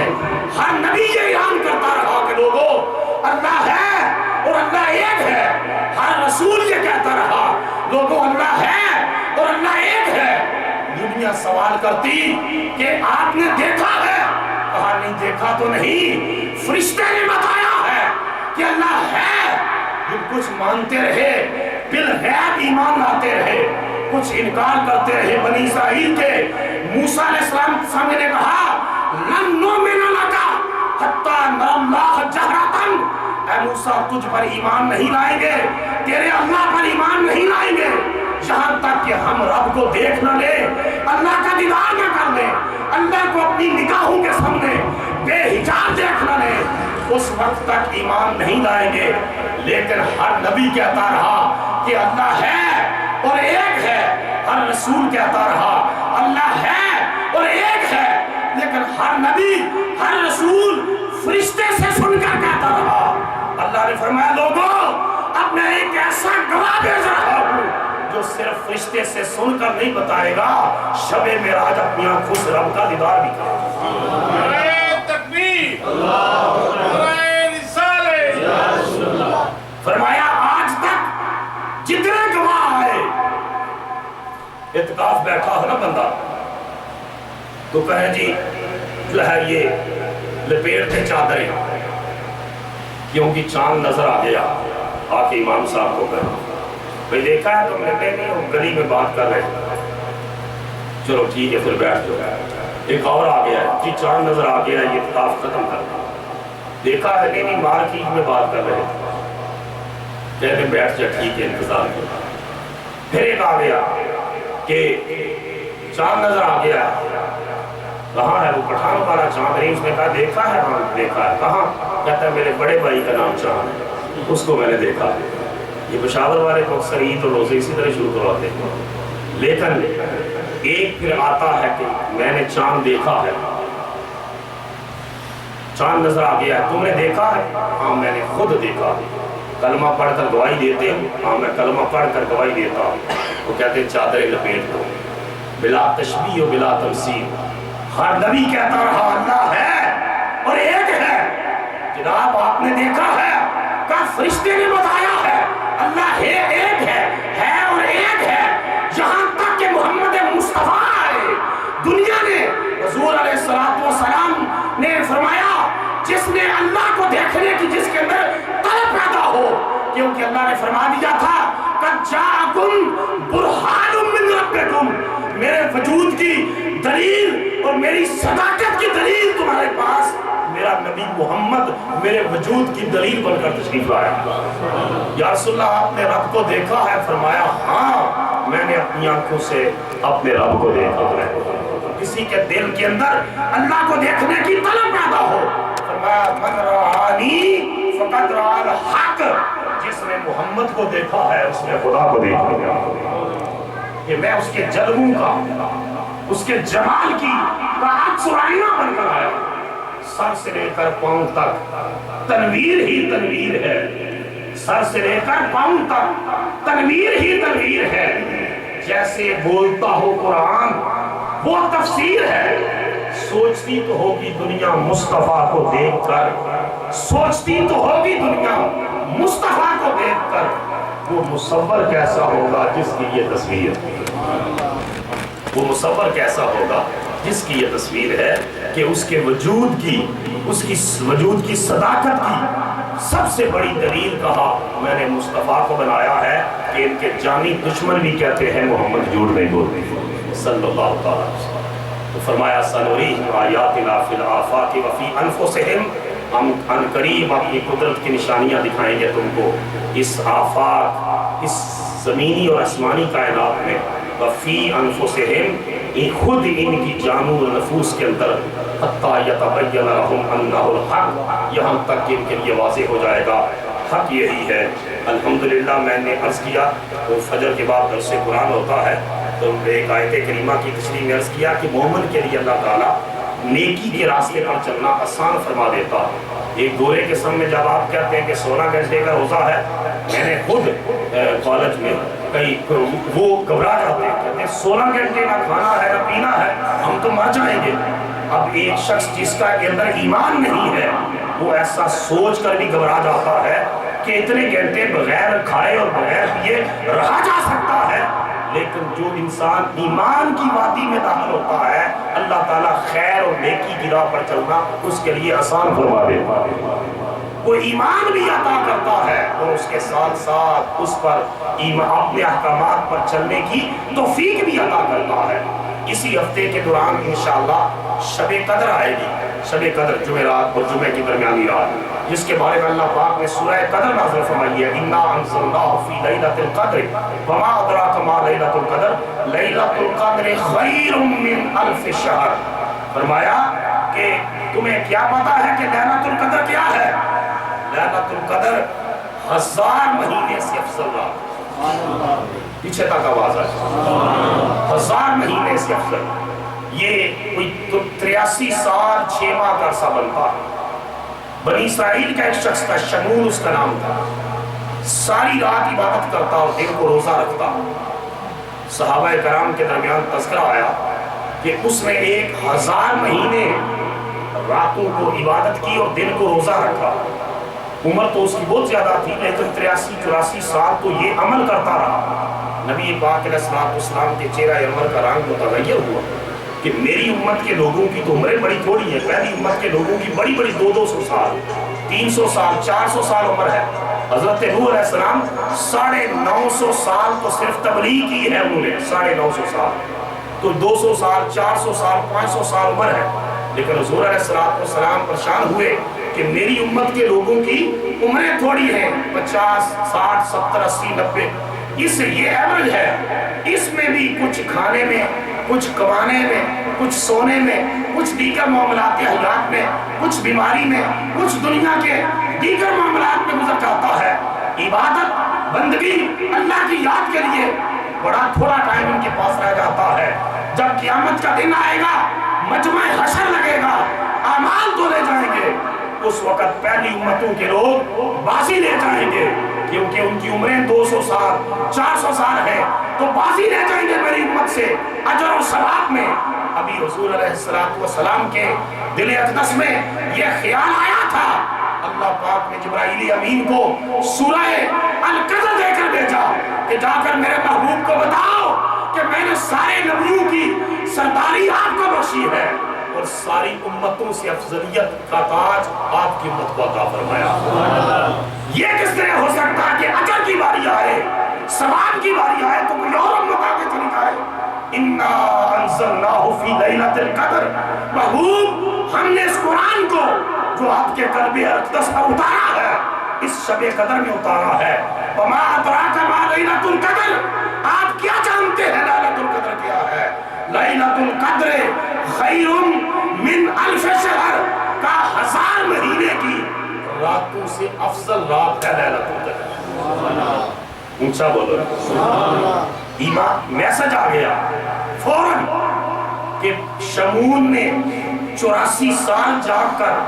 ہر نبی یہ اعلان کرتا رہا کہ لوگو اللہ ہے اور اللہ ایک ہے۔ ہر رسول یہ کہتا رہا لوگو اللہ ہے اور اللہ ایک ہے۔ دنیا سوال کرتی کہ آپ نے دیکھا ہے؟ کہا نہیں دیکھا تو نہیں، فرشتے نے بتایا ہے کہ اللہ ہے۔ جو کچھ مانتے رہے، بالغیب ایمان لاتے رہے، کچھ انکار کرتے رہے۔ بنی اسرائیل کے موسیٰ علیہ السلام سامنے نے کہا لن نؤمن لک حتی نری اللہ جہرۃ، اے موسیٰ تجھ پر ایمان نہیں لائیں گے، تیرے اللہ پر ایمان نہیں لائیں گے جہاں تک کہ ہم رب کو دیکھ نہ لیں، اللہ کا دیدار نہ کر لیں، اللہ کو اپنی نگاہوں کے سامنے بے حجاب دیکھ نہ لیں، اس وقت تک ایمان نہیں لائیں گے۔ لیکن ہر نبی کہتا رہا کہ اللہ ہے اور ایک ہے، ہر رسول کہتا رہا اللہ ہے اور ایک ہے، لیکن ہر نبی ہر رسول فرشتے سے سن کر کہتا رہا۔ اللہ نے فرمایا لوگوں اب میں ایک ایسا گواہ بھیج رہا ہوں جو صرف فرشتے سے سن کر نہیں بتائے گا، شب معراج اپنی آنکھوں سے رب کا دیدار بھی کرے گا۔ نعرہ تکبیر، نعرہ رسالت۔ فرمایا آج تک جتنے گواہ آئے، اعتکاف بیٹھا ہو نا بندہ تو کہیں جی جو ہے یہ لپیٹتے چادریں، کیونکہ چاند نظر آ گیا، آ کے امام صاحب کو کہا بھئی دیکھا ہے تم نے؟ نہیں ہم گلی میں بات کر رہے ہیں۔ چلو ٹھیک ہے پھر بیٹھ جاؤ۔ ایک اور آ گیا ہے جی چاند نظر آ گیا ہے، یہ اعتکاف ختم کر دیں۔ دیکھا ہے؟ نہیں مارکیٹ میں بات کر رہے ہیں۔ کہتے ہیں بیٹھ جا ٹھیک ہے انتظار کر۔ پھر ایک آ گیا کہ چاند نظر آ گیا، کہاں ہے وہ پٹھان والا چاند؟ نہیں، اس نے کہا دیکھا ہے؟ ہاں دیکھا ہے۔ کہاں؟ کہتا ہے میرے بڑے بھائی کا نام چاند ہے، اس کو میں نے دیکھا ہے۔ یہ پشاور والے کو اکثر عید اور روزے اسی طرح شروع کرواتے ہیں، لیکن ایک پھر آتا ہے کہ میں نے چاند دیکھا ہے، چاند نظر آ گیا ہے، تم نے دیکھا ہے؟ ہاں میں نے خود دیکھا ہے۔ کلمہ پڑھ کر گواہی دیتے ہوں؟ ہاں میں کلمہ پڑھ کر گواہی دیتا ہوں۔ وہ کہتے ہیں چادریں لپیٹ دو، بلا تشبیہ و بلا تمثیل۔ ہر نبی کہتا رہا اللہ ہے اور ایک ہے۔ جناب آپ نے دیکھا ہے کہ فرشتے نے بتایا ہے اللہ ہے، ایک ہے اور ایک ہے، جہاں تک کہ محمد مصطفیٰ آئے دنیا نے، حضور علیہ السلام نے فرمایا جس جس نے اللہ کو دیکھنے کی جس کے اندر طلب پیدا ہو، کیونکہ اللہ نے فرما دیا تھا قد جاءکم برہان من ربکم، میرے وجود کی دلیل اور میری صداقت کی دلیل تمہارے پاس میرا نبی محمد میرے وجود کی دلیل بن کر تشریف لایا۔ یا رسول اللہ آپ نے رب کو دیکھا ہے؟ فرمایا ہاں میں نے اپنی آنکھوں سے اپنے رب کو دیکھا ہے۔ کسی کے دل کے اندر اللہ کو دیکھنے کی طلب پیدا ہو، فرمایا من رآنی فقد رأى الحق، جس نے محمد کو دیکھا ہے اس نے خدا کو دیکھا ہے۔ کہ میں اس کے جلووں کا، اس کے جمال کی عکس و آئینہ بن کر آیا، سر سے لے کر پاؤں تک تنویر ہی تنویر ہے، سر سے لے کر پاؤں تک تنویر ہی تنویر ہے، جیسے بولتا ہو قرآن وہ تفسیر ہے۔ سوچتی تو ہوگی دنیا مصطفیٰ کو دیکھ کر، سوچتی تو ہوگی دنیا مصطفیٰ کو دیکھ کر، وہ مصور کیسا ہوگا جس کی یہ تصویر، وہ مصور کیسا ہوگا جس کی یہ تصویر ہے کہ اس کے وجود کی، اس کی وجود کی صداقت کی سب سے بڑی دلیل کہا میں نے مصطفیٰ کو بنایا ہے کہ ان کے جانی دشمن بھی کہتے ہیں محمد جھوٹ نہیں بولتے صلی اللہ علیہ وسلم۔ تو فرمایا سنریہم آیاتنا فی الآفاق وفی انفسہم، ہم ان قریب اپنی قدرت کی نشانیاں دکھائیں گے تم کو اس آفاق، اس زمینی اور آسمانی کائنات میں، وفی انفسہم، خود ان کی جانوں و نفوس کے اندر، حتی یتبین لہم انہ الحق، یہاں تک کہ ان کے لیے واضح ہو جائے گا حق یہی ہے۔ الحمدللہ میں نے عرض کیا تو فجر کے بعد درس قرآن ہوتا ہے، تو ایک آیت کریمہ کی تشریح میں عرض کیا کہ مومن کے لیے اللہ تعالیٰ نیکی کے راستے پر چلنا آسان فرما دیتا۔ ایک گورے کے سامنے جب آپ کہتے ہیں کہ 16 گھنٹے کا روزہ ہے، میں نے خود کالج میں کئی وہ گھبرا جاتے ہیں، کہتے ہیں 16 گھنٹے نہ کھانا ہے نہ پینا ہے، ہم تو مر جائیں گے۔ اب ایک شخص جس کا اندر ایمان نہیں ہے وہ ایسا سوچ کر بھی گھبرا جاتا ہے کہ اتنے گھنٹے بغیر کھائے اور بغیر پیے رہا جا سکتا ہے، لیکن جو انسان ایمان کی وادی میں داخل ہوتا ہے اللہ تعالیٰ خیر اور نیکی کی راہ پر چلنا اس کے لیے آسان فرما دیتا ہے۔ وہ ایمان بھی عطا کرتا ہے اور اس کے ساتھ ساتھ اس پر اپنے احکامات پر چلنے کی توفیق بھی عطا کرتا ہے۔ اسی ہفتے کے دوران انشاءاللہ شب قدر آئے گی، شب قدر جمعرات اور جمعے کی درمیانی رات، جس کے بارے میں اللہ پاک نے سورہ قدر نازل فرمائی ہے، انا انزلناہ فی لیلۃ القدر وما ادراک ما لیلۃ القدر لیلۃ القدر خیر من الف شہر۔ فرمایا کہ تمہیں کیا پتا ہے کہ لیلۃ القدر کیا ہے؟ لیلۃ القدر 1000 مہینے سے افضل رات۔ پیچھے تک آواز آئے، 1000 مہینے سے افضل۔ یہ کوئی 83 سال 6 ماہ کا عرصہ بنتا ہے۔ بنی اسرائیل کا ایک شخص تھا، شمول اس کا نام تھا، ساری رات عبادت کرتا اور دن کو روزہ رکھتا۔ صحابہ کرام کے درمیان تذکرہ آیا کہ اس نے 1000 مہینے راتوں کو عبادت کی اور دن کو روزہ رکھا۔ عمر تو اس کی بہت زیادہ تھی لیکن 83-84 سال تو یہ عمل کرتا رہا۔ نبی پاک علیہ السلام کے چہرہ انور کا رنگ متغیر ہوا کہ میری امت کے لوگوں کی تو عمریں بڑی تھوڑی ہیں، پہلی امت کے لوگوں کی بڑی بڑی 200 سال 300 سال 400 سال عمر ہے۔ حضرت نوح علیہ السلام 950 سال تو صرف تبلیغ کی ہے انہوں نے، 950 سال تو 200 سال 400 سال 500 سال عمر ہے، لیکن حضور علیہ السلام پریشان ہوئے کہ میری امت کے لوگوں کی عمریں تھوڑی ہیں، 50 60 70 80 90، اس یہ ایوریج ہے، اس میں بھی کچھ کھانے میں، کچھ کمانے میں، کچھ سونے میں، کچھ دیگر معاملات حیات میں، کچھ بیماری میں، کچھ دنیا کے دیگر معاملات میں گزر جاتا ہے۔ عبادت بندگی اللہ کی یاد کے لیے بڑا تھوڑا ٹائم ان کے پاس رہ جاتا ہے۔ جب قیامت کا دن آئے گا، مجمع حشر لگے گا، اعمال تو لے جائیں گے، اس وقت پہلی امتوں کے لوگ بازی لے جائیں گے، کیونکہ ان کی عمریں 200 سال 400 سال ہے، تو بازی لے جائیں گے میری امت سے اجر و ثواب میں۔ ابھی حضور علیہ السلام کے دل اقدس میں یہ خیال آیا تھا، اللہ پاک نے جبرائیل امین کو سورہ القدر دے کر بھیجا کہ جا کر میرے محبوب کو بتاؤ کہ میں نے سارے نبیوں کی سرداری آپ کو بخشی ہے، اور اور ساری امتوں سے افضلیت کا تاج آپ کی امت کو عطا فرمایا۔ یہ کس طرح ہو سکتا ہے کہ اجر کی باری آئے، ثواب کی باری آئے تو کوئی اور امت آگے چلی جائے؟ اِنَّا أَنزَلْنَاهُ فِي لَيْلَةِ الْقَدْرِ، محبوب ہم نے اس قرآن کو جو آپ کے قلب اقدس پر اتارا ہے اس شب قدر میں اتارا ہے۔ وَمَا أَدْرَاكَ مَا لَيْلَةُ الْقَدْرِ، آپ کیا جانتے ہیں لیلۃ القدر کیا ہے؟ لیلۃ القدر خیر من الف شہر، کا 1000 مہینے کی راتوں سے افضل رات ہے لیلۃ القدر۔ اونچا بولو ایمان میسج آ گیا فوراً کہ شمعون نے 84 سال جاگ کر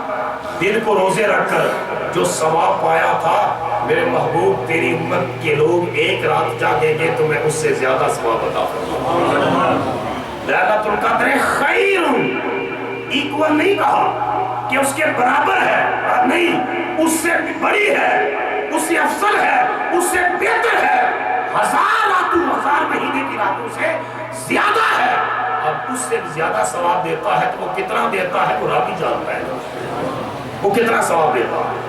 دل کو روزے رکھ کر جو ثواب پایا تھا، میرے محبوب تیری امت کے لوگ ایک رات جاگیں گے تو میں اس سے زیادہ ثواب عطا فرماؤں۔ لیلۃ القدر خیر، ایکول نہیں کہا کہ اس کے برابر ہے، نہیں، اس سے بڑی ہے، اس سے افضل ہے، اس سے بہتر ہے، 1000 راتوں 1000 مہینے کی راتوں سے زیادہ ہے۔ اب اس سے زیادہ ثواب دیتا ہے تو وہ کتنا دیتا ہے وہ رب ہی جانتا ہے، وہ کتنا ثواب دیتا ہے۔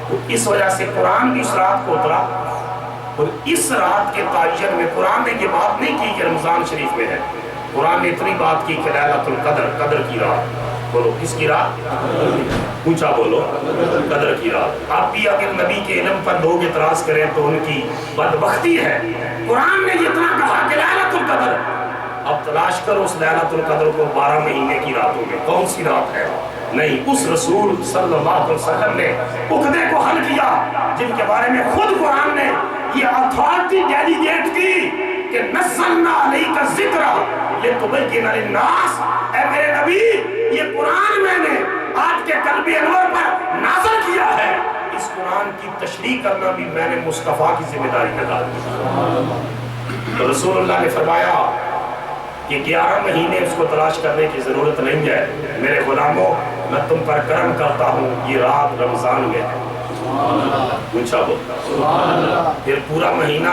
تو اس وجہ سے قرآن بھی اس رات کو اترا، اور اس رات کے تعین میں قرآن نے یہ بات نہیں کی کہ رمضان شریف میں ہے، قرآن نے اتنی بات کی کہ لیلۃ القدر، قدر کی رات۔ بولو کس کی رات؟ اونچا بولو، قدر کی رات۔ آپ بھی اگر نبی کے علم پر لوگ اعتراض کریں تو ان کی بدبختی ہے۔ قرآن نے اتنا کہا کہ لیلۃ القدر، اب تلاش کرو اس لیلۃ القدر کو 12 مہینے کی راتوں میں کون سی رات ہے؟ نہیں، اس رسول صلی اللہ علیہ وسلم نے عقدے کو حل کیا جن کے بارے میں خود قرآن نے یہ اتھارٹی ڈیلیگیٹ کی کہ نزلنا علیک الذکر لتبین للناس، اے میرے نبی یہ قرآن میں نے آپ کے قلب انور پر نازل کیا ہے، اس قرآن کی تشریح کرنا بھی میں نے مصطفیٰ کی ذمہ داری میں ڈال دی۔ تو رسول اللہ نے فرمایا کہ 11 مہینے اس کو تلاش کرنے کی ضرورت نہیں ہے، میرے غلاموں میں تم پر کرم کرتا ہوں، یہ رات رمضان میں ہے۔ اونچا بولتا پھر پورا مہینہ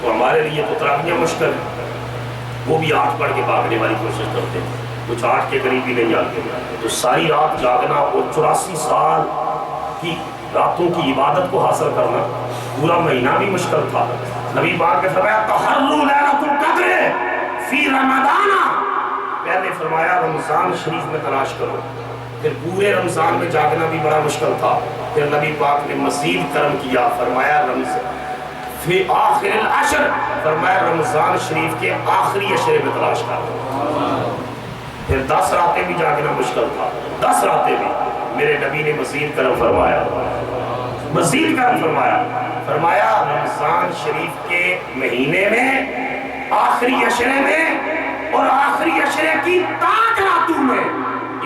تو ہمارے لیے تو تراویح مشکل ہے، وہ بھی 8 پڑھ کے بھاگنے والی کوشش کرتے ہیں، کچھ 8 کے قریب بھی نہیں آتے، تو ساری رات جاگنا اور 84 سال کی راتوں کی عبادت کو حاصل کرنا پورا مہینہ بھی مشکل تھا۔ نبی پاک نے فرمایا تحروا لیلۃ القدر فی رمضان، پہلے فرمایا رمضان شریف میں تلاش کرو، پھر پورے رمضان میں جاگنا بھی بڑا مشکل تھا، پھر نبی پاک نے مزید کرم کیا، فرمایا فی آخر العشر، فرمایا رمضان شریف کے آخری عشرے میں تلاش کرو، پھر 10 راتیں بھی جاگنا مشکل تھا، 10 راتیں بھی میرے نبی نے مزید کرم فرمایا، مزید کرم فرمایا، فرمایا رمضان شریف کے مہینے میں آخری عشرے میں اور آخری عشرے کی تاک راتوں میں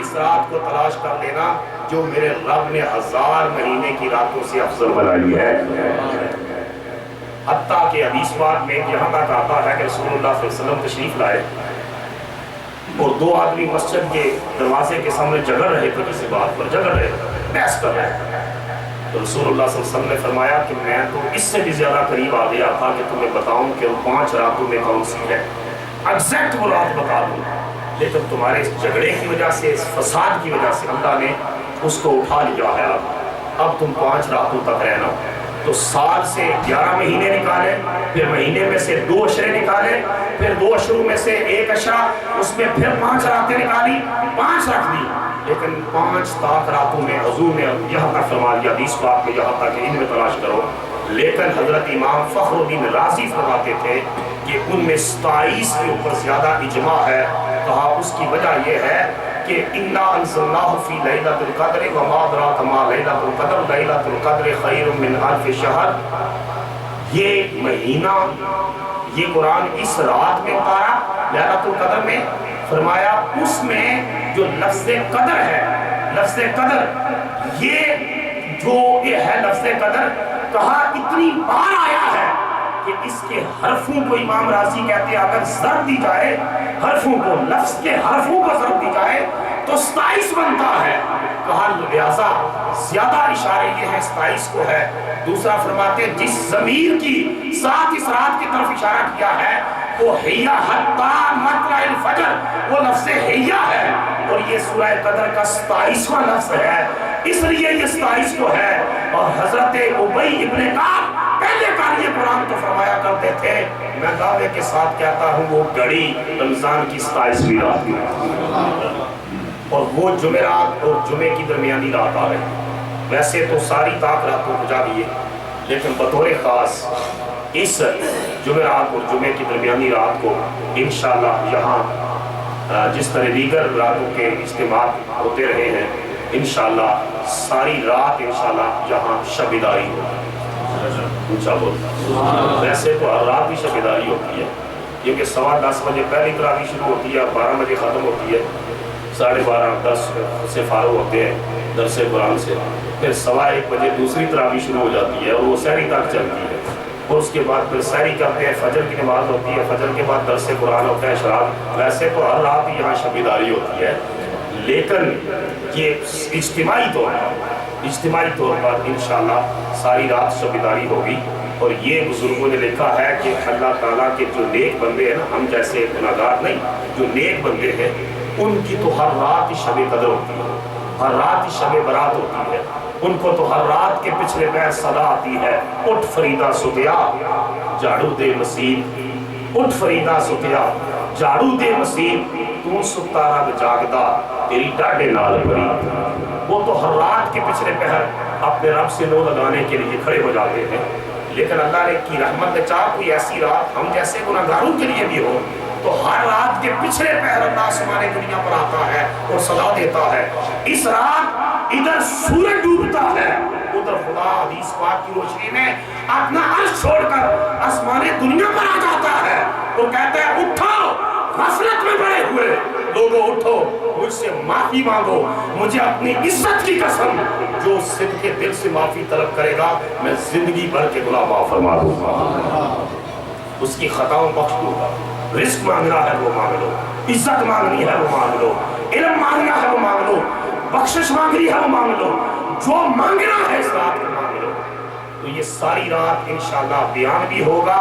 اس رات کو تلاش کر لینا جو میرے رب نے 1000 مہینے کی راتوں سے افضل بنائی ہے۔ حتیٰ کہ حدیث پاک میں یہاں تک آتا ہے کہ رسول اللہ صلی اللہ علیہ وسلم تشریف لائے اور 2 آدمی مسجد کے دروازے کے سامنے جگڑ رہے تھے، کسی بات پر جگڑ رہے تھے، بحث کر رہے تھے، تو رسول اللہ صلی اللہ علیہ وسلم نے فرمایا کہ میں تو اس سے بھی زیادہ قریب آ گیا تھا کہ تمہیں بتاؤں کہ 5 راتوں میں کون سی ہے، ایگزیکٹ وہ رات بتا دوں، لیکن تمہارے اس جھگڑے کی وجہ سے، اس فساد کی وجہ سے اللہ نے اس کو اٹھا لیا ہے، اب تم 5 راتوں تک رہنا۔ تو سال سے 11 مہینے نکالے، پھر مہینے میں سے 2 عشرے نکالے، پھر 2 عشروں میں سے 1 عشرہ، اس میں پھر 5 راتیں نکالی، 5 رکھ دی، لیکن 5 تاک راتوں میں حضور نے یہاں تک فرما دیا حدیث پاک میں، یہاں تک کہ ان میں تلاش کرو، لیکن حضرت امام فخر الدین رازی فرماتے تھے کہ ان میں 27 کے اوپر زیادہ اجماع ہے، کہا اس کی وجہ یہ ہے کہ اِنَّا أَنزَلْنَاهُ فِي لَيْلَةِ الْقَدْرِ وَمَا أَدْرَاكَ مَا لَيْلَةُ الْقَدْرِ لَيْلَةُ الْقَدْرِ خَيْرٌ مِّنْ أَلْفِ شَهْرٍ، یہ مہینہ، یہ قرآن اس رات میں اتارا لیلۃ القدر میں، فرمایا اس میں جو لفظ قدر ہے، لفظ قدر یہ جو یہ ہے لفظ قدر، کہا اتنی بار آیا ہے کہ اس کے حرفوں کو امام راضی کہتے ہیں اگر ضرب دی جائے، حرفوں کو، لفظ کے حرفوں کو ضرب دی جائے تو 27 بنتا ہے، کہا لہذا زیادہ اشارے یہ ہے 27 کو ہے۔ دوسرا فرماتے ہیں جس ضمیر کی ساتھ اس رات کی طرف اشارہ کیا ہے وہ حیّ حتیٰ مطلع الفجر، وہ لفظ حیّ ہے، اور یہ سورہ قدر کا 27واں لفظ ہے، اس لیے یہ 27 کو ہے۔ اور حضرت ابی ابن کعب پہلے کار یہ قرآن تو فرمایا کرتے تھے، میں دعوے کے ساتھ کہتا ہوں وہ گھڑی رمضان کی 27ویں رات میں، اور وہ جمعرات اور جمعے کی درمیانی رات آ رہی ہے۔ ویسے تو ساری طاق راتوں کو جاگیے، لیکن بطور خاص اس جمعرات اور جمعے کی درمیانی رات کو انشاءاللہ یہاں جس طرح دیگر راتوں کے اجتماعات ہوتے رہے ہیں، انشاءاللہ ساری رات انشاءاللہ یہاں شب بیداری ہوگی۔ اونچا بولتا، ویسے تو ہر رات بھی شب بیداری ہوتی ہے، کیونکہ 10:15 بجے پہلی تراویح شروع ہوتی ہے، 12 بجے ختم ہوتی ہے، 12:30 10 سے فارغ ہوتے ہیں درس قرآن سے، پھر 1:15 بجے دوسری تراویح شروع ہو جاتی ہے اور وہ سحری تک چلتی ہے، اور اس کے بعد پھر سحری کرتے ہیں، فجر کی نماز ہوتی ہے، فجر کے بعد درس قرآن ہوتا ہے، شراب۔ ویسے تو ہر رات یہاں شب بیداری ہوتی ہے، لیکن یہ اجتماعی طور پر انشاءاللہ ساری رات شب بیداری ہوگی۔ اور یہ بزرگوں نے لکھا ہے کہ اللہ تعالیٰ کے جو نیک بندے ہیں نا، ہم جیسے گناہگار نہیں، جو نیک بندے ہیں ان کی تو ہر رات شب قدر ہوتی ہے، ہر رات شب برات ہوتی ہے، ان کو تو ہر رات کے پچھلے پیر صدا آتی ہے، اٹھ فریدہ ستیا جھاڑو دے مسیح، اٹھ فریدہ ستیا جھاڑو دے مسیح، تو ستا رب جاگدا تیری ڈاڈے نال بری۔ وہ تو ہر رات کے پچھلے پہر اپنے رب سے لو لگانے کے لیے کھڑے ہو جاتے ہیں، لیکن اللہ نے کی رحمت نے چاہ کوئی ایسی رات ہم جیسے گناہگاروں کے لیے بھی ہو، تو ہر رات کے پچھلے پہر اللہ آسمان دنیا پر آتا ہے اور صدا دیتا ہے۔ اس رات ادھر سورج ڈوبتا ہے، ادھر خدا حدیث پاک کی روشنی میں اپنا عرش چھوڑ کر آسمان دنیا پر آ جاتا ہے اور کہتا ہے اٹھو غفلت میں پڑے ہوئے لوگوں، اٹھو مجھ سے معافی مانگو، مجھے اپنی عزت کی قسم جو صدق کے دل سے معافی طلب کرے گا میں زندگی بھر کے گناہ معاف فرما دوں گا، اس کی خطاؤں بخش دوں گا۔ رزق مانگنا ہے وہ مانگ لو، عزت مانگنی ہے وہ مانگ لو، علم مانگنا ہے وہ مانگ لو، بخشش مانگنی ہے وہ مانگ لو، جو مانگنا ہے اس رات کو مانگ لو۔ تو یہ ساری رات انشاءاللہ بیان بھی ہوگا،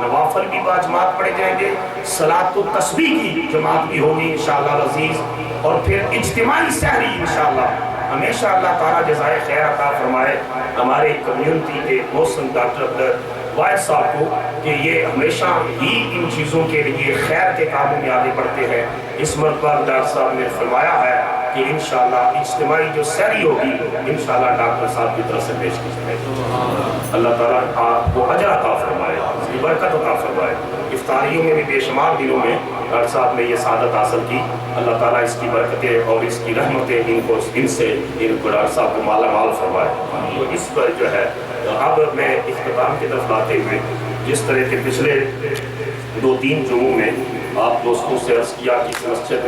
نوافل بھی باجماعت پڑھے جائیں گے، صلاۃ و تسبیح کی جماعت بھی ہوگی انشاءاللہ العزیز، اور پھر اجتماعی سحری انشاءاللہ۔ ہمیشہ اللہ تعالیٰ جزائے خیر عطا فرمائے ہمارے کمیونٹی کے محسن ڈاکٹر عبد واحد صاحب کو، کہ یہ ہمیشہ ہی ان چیزوں کے لیے خیر کے کاموں میں آگے بڑھتے ہیں۔ اس مرتبہ ڈاکٹر صاحب نے فرمایا ہے کہ انشاءاللہ اجتماعی جو سحری ہوگی انشاءاللہ ڈاکٹر صاحب کی طرف سے پیش کی جائے گی۔ اللہ تعالیٰ آپ کو اجر عطا فرمائے، اس کی برکت عطا فرمائے۔ افطاریوں میں بھی بے شمار دنوں میں ڈاکٹر صاحب نے یہ سعادت حاصل کی، اللہ تعالیٰ اس کی برکتیں اور اس کی رحمتیں ان کو ڈاکٹر صاحب کو مالا مال فرمائے۔ تو اس پر جو ہے اب میں اختتام کی طرف لاتے ہوئے، جس طرح کے پچھلے 2-3 جمعوں میں آپ دوستوں سے عرض کیا کہ مسجد